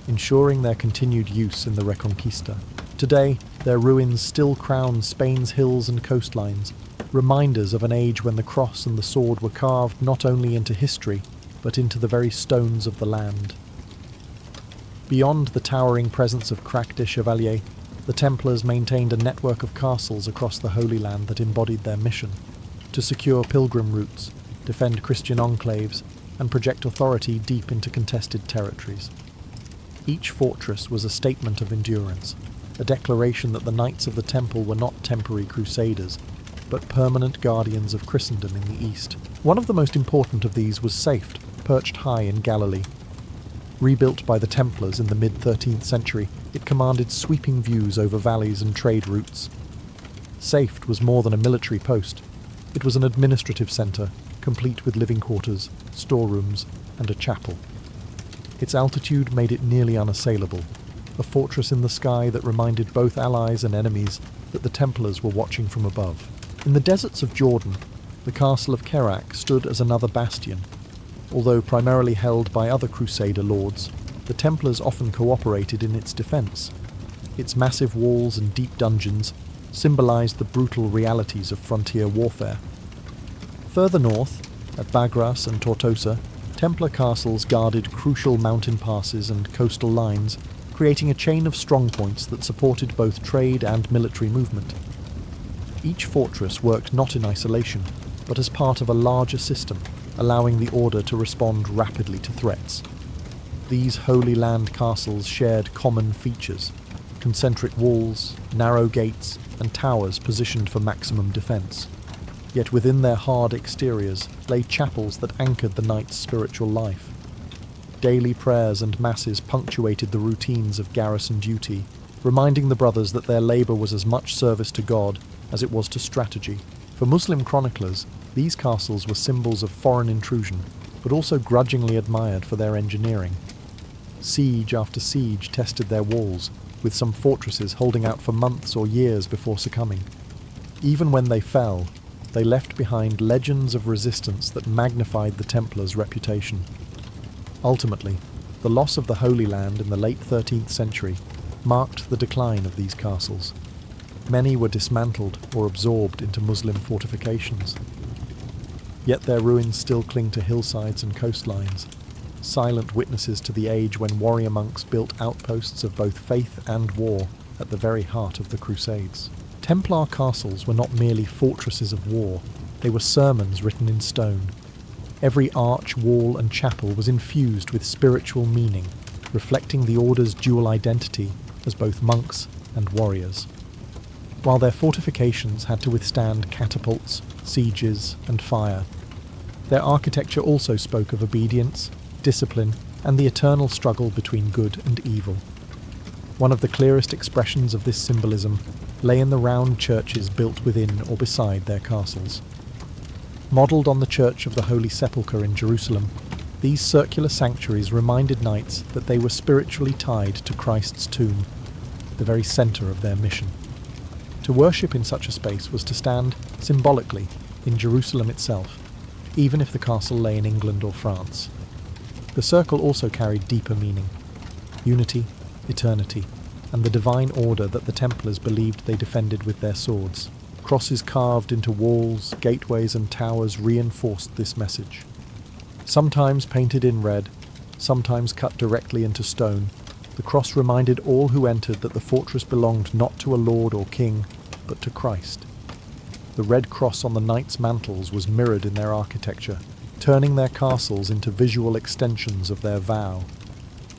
ensuring their continued use in the Reconquista. Today, their ruins still crown Spain's hills and coastlines, reminders of an age when the cross and the sword were carved not only into history, but into the very stones of the land. Beyond the towering presence of Crac des Chevaliers, the Templars maintained a network of castles across the Holy Land that embodied their mission: to secure pilgrim routes, defend Christian enclaves, and project authority deep into contested territories. Each fortress was a statement of endurance, a declaration that the Knights of the Temple were not temporary crusaders, but permanent guardians of Christendom in the East. One of the most important of these was Safed, perched high in Galilee. Rebuilt by the Templars in the mid-13th century, it commanded sweeping views over valleys and trade routes. Safed was more than a military post. It was an administrative centre, complete with living quarters, storerooms, and a chapel. Its altitude made it nearly unassailable, a fortress in the sky that reminded both allies and enemies that the Templars were watching from above. In the deserts of Jordan, the castle of Kerak stood as another bastion. Although primarily held by other Crusader lords, the Templars often cooperated in its defence. Its massive walls and deep dungeons symbolised the brutal realities of frontier warfare. Further north, at Bagras and Tortosa, Templar castles guarded crucial mountain passes and coastal lines, creating a chain of strongpoints that supported both trade and military movement. Each fortress worked not in isolation, but as part of a larger system, allowing the order to respond rapidly to threats. These Holy Land castles shared common features: concentric walls, narrow gates, and towers positioned for maximum defence. Yet within their hard exteriors lay chapels that anchored the knight's spiritual life. Daily prayers and masses punctuated the routines of garrison duty, reminding the brothers that their labour was as much service to God as it was to strategy. For Muslim chroniclers, these castles were symbols of foreign intrusion, but also grudgingly admired for their engineering. Siege after siege tested their walls, with some fortresses holding out for months or years before succumbing. Even when they fell, they left behind legends of resistance that magnified the Templars' reputation. Ultimately, the loss of the Holy Land in the late 13th century marked the decline of these castles. Many were dismantled or absorbed into Muslim fortifications. Yet their ruins still cling to hillsides and coastlines, silent witnesses to the age when warrior monks built outposts of both faith and war at the very heart of the Crusades. Templar castles were not merely fortresses of war, they were sermons written in stone. Every arch, wall and chapel was infused with spiritual meaning, reflecting the order's dual identity as both monks and warriors. While their fortifications had to withstand catapults, sieges and fire, their architecture also spoke of obedience, discipline, and the eternal struggle between good and evil. One of the clearest expressions of this symbolism lay in the round churches built within or beside their castles. Modelled on the Church of the Holy Sepulchre in Jerusalem, these circular sanctuaries reminded knights that they were spiritually tied to Christ's tomb, the very centre of their mission. To worship in such a space was to stand, symbolically, in Jerusalem itself, even if the castle lay in England or France. The circle also carried deeper meaning: unity, eternity, and the divine order that the Templars believed they defended with their swords. Crosses carved into walls, gateways and towers reinforced this message. Sometimes painted in red, sometimes cut directly into stone, the cross reminded all who entered that the fortress belonged not to a lord or king, but to Christ. The red cross on the knights' mantles was mirrored in their architecture, turning their castles into visual extensions of their vow.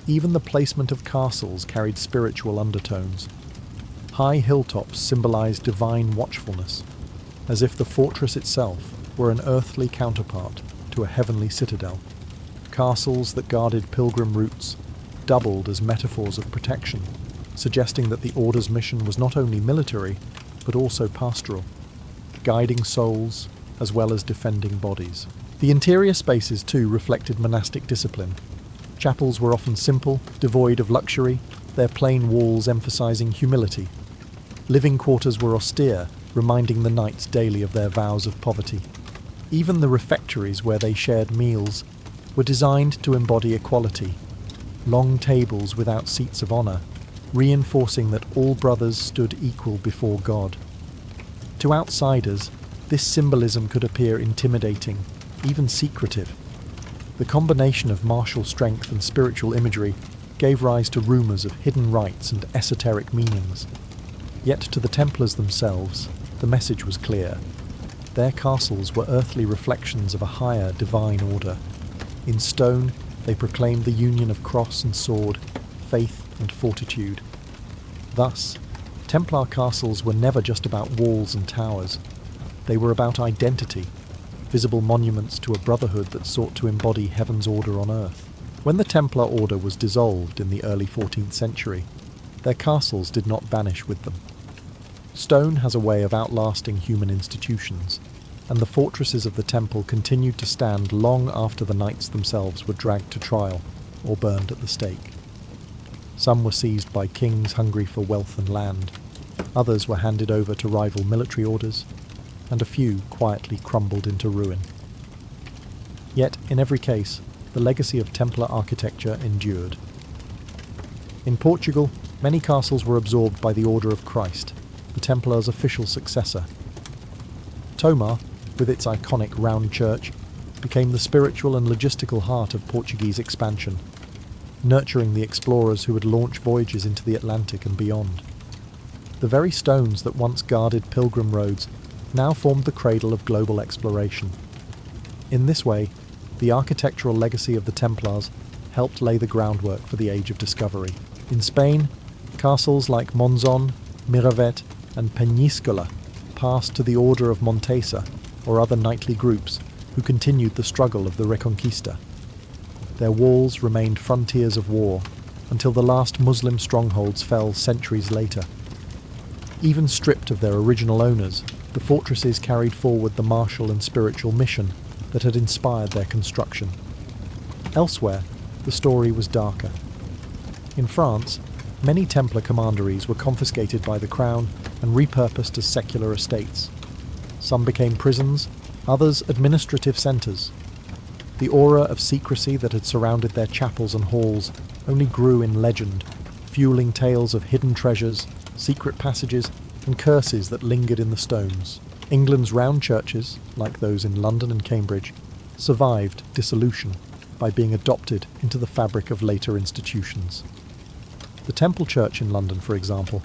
Even the placement of castles carried spiritual undertones. High hilltops symbolized divine watchfulness, as if the fortress itself were an earthly counterpart to a heavenly citadel. Castles that guarded pilgrim routes doubled as metaphors of protection, suggesting that the Order's mission was not only military, but also pastoral, guiding souls as well as defending bodies. The interior spaces too reflected monastic discipline. Chapels were often simple, devoid of luxury, their plain walls emphasizing humility. Living quarters were austere, reminding the knights daily of their vows of poverty. Even the refectories where they shared meals were designed to embody equality. Long tables without seats of honour, reinforcing that all brothers stood equal before God. To outsiders, this symbolism could appear intimidating, even secretive. The combination of martial strength and spiritual imagery gave rise to rumours of hidden rites and esoteric meanings. Yet to the Templars themselves, the message was clear. Their castles were earthly reflections of a higher divine order. In stone, they proclaimed the union of cross and sword, faith and fortitude. Thus, Templar castles were never just about walls and towers. They were about identity, visible monuments to a brotherhood that sought to embody heaven's order on earth. When the Templar order was dissolved in the early 14th century, their castles did not vanish with them. Stone has a way of outlasting human institutions, and the fortresses of the temple continued to stand long after the knights themselves were dragged to trial or burned at the stake. Some were seized by kings hungry for wealth and land, others were handed over to rival military orders, and a few quietly crumbled into ruin. Yet, in every case, the legacy of Templar architecture endured. In Portugal, many castles were absorbed by the Order of Christ, the Templars' official successor. Tomar, with its iconic round church, became the spiritual and logistical heart of Portuguese expansion, nurturing the explorers who would launch voyages into the Atlantic and beyond. The very stones that once guarded pilgrim roads now formed the cradle of global exploration. In this way, the architectural legacy of the Templars helped lay the groundwork for the Age of Discovery. In Spain, castles like Monzon, Miravet, and Peñíscola passed to the Order of Montesa or other knightly groups who continued the struggle of the Reconquista. Their walls remained frontiers of war, until the last Muslim strongholds fell centuries later. Even stripped of their original owners, the fortresses carried forward the martial and spiritual mission that had inspired their construction. Elsewhere, the story was darker. In France, many Templar commanderies were confiscated by the crown and repurposed as secular estates. Some became prisons, others administrative centres. The aura of secrecy that had surrounded their chapels and halls only grew in legend, fueling tales of hidden treasures, secret passages, and curses that lingered in the stones. England's round churches, like those in London and Cambridge, survived dissolution by being adopted into the fabric of later institutions. The Temple Church in London, for example,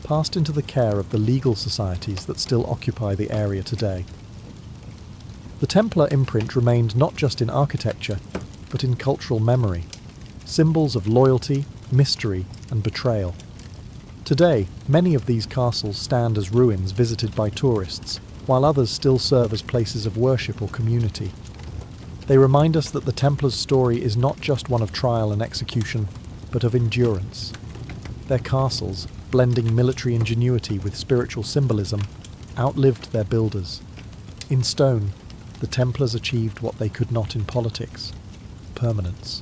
passed into the care of the legal societies that still occupy the area today. The Templar imprint remained not just in architecture, but in cultural memory, symbols of loyalty, mystery, and betrayal. Today, many of these castles stand as ruins visited by tourists, while others still serve as places of worship or community. They remind us that the Templars' story is not just one of trial and execution, but of endurance. Their castles, blending military ingenuity with spiritual symbolism, outlived their builders. In stone, the Templars achieved what they could not in politics: permanence.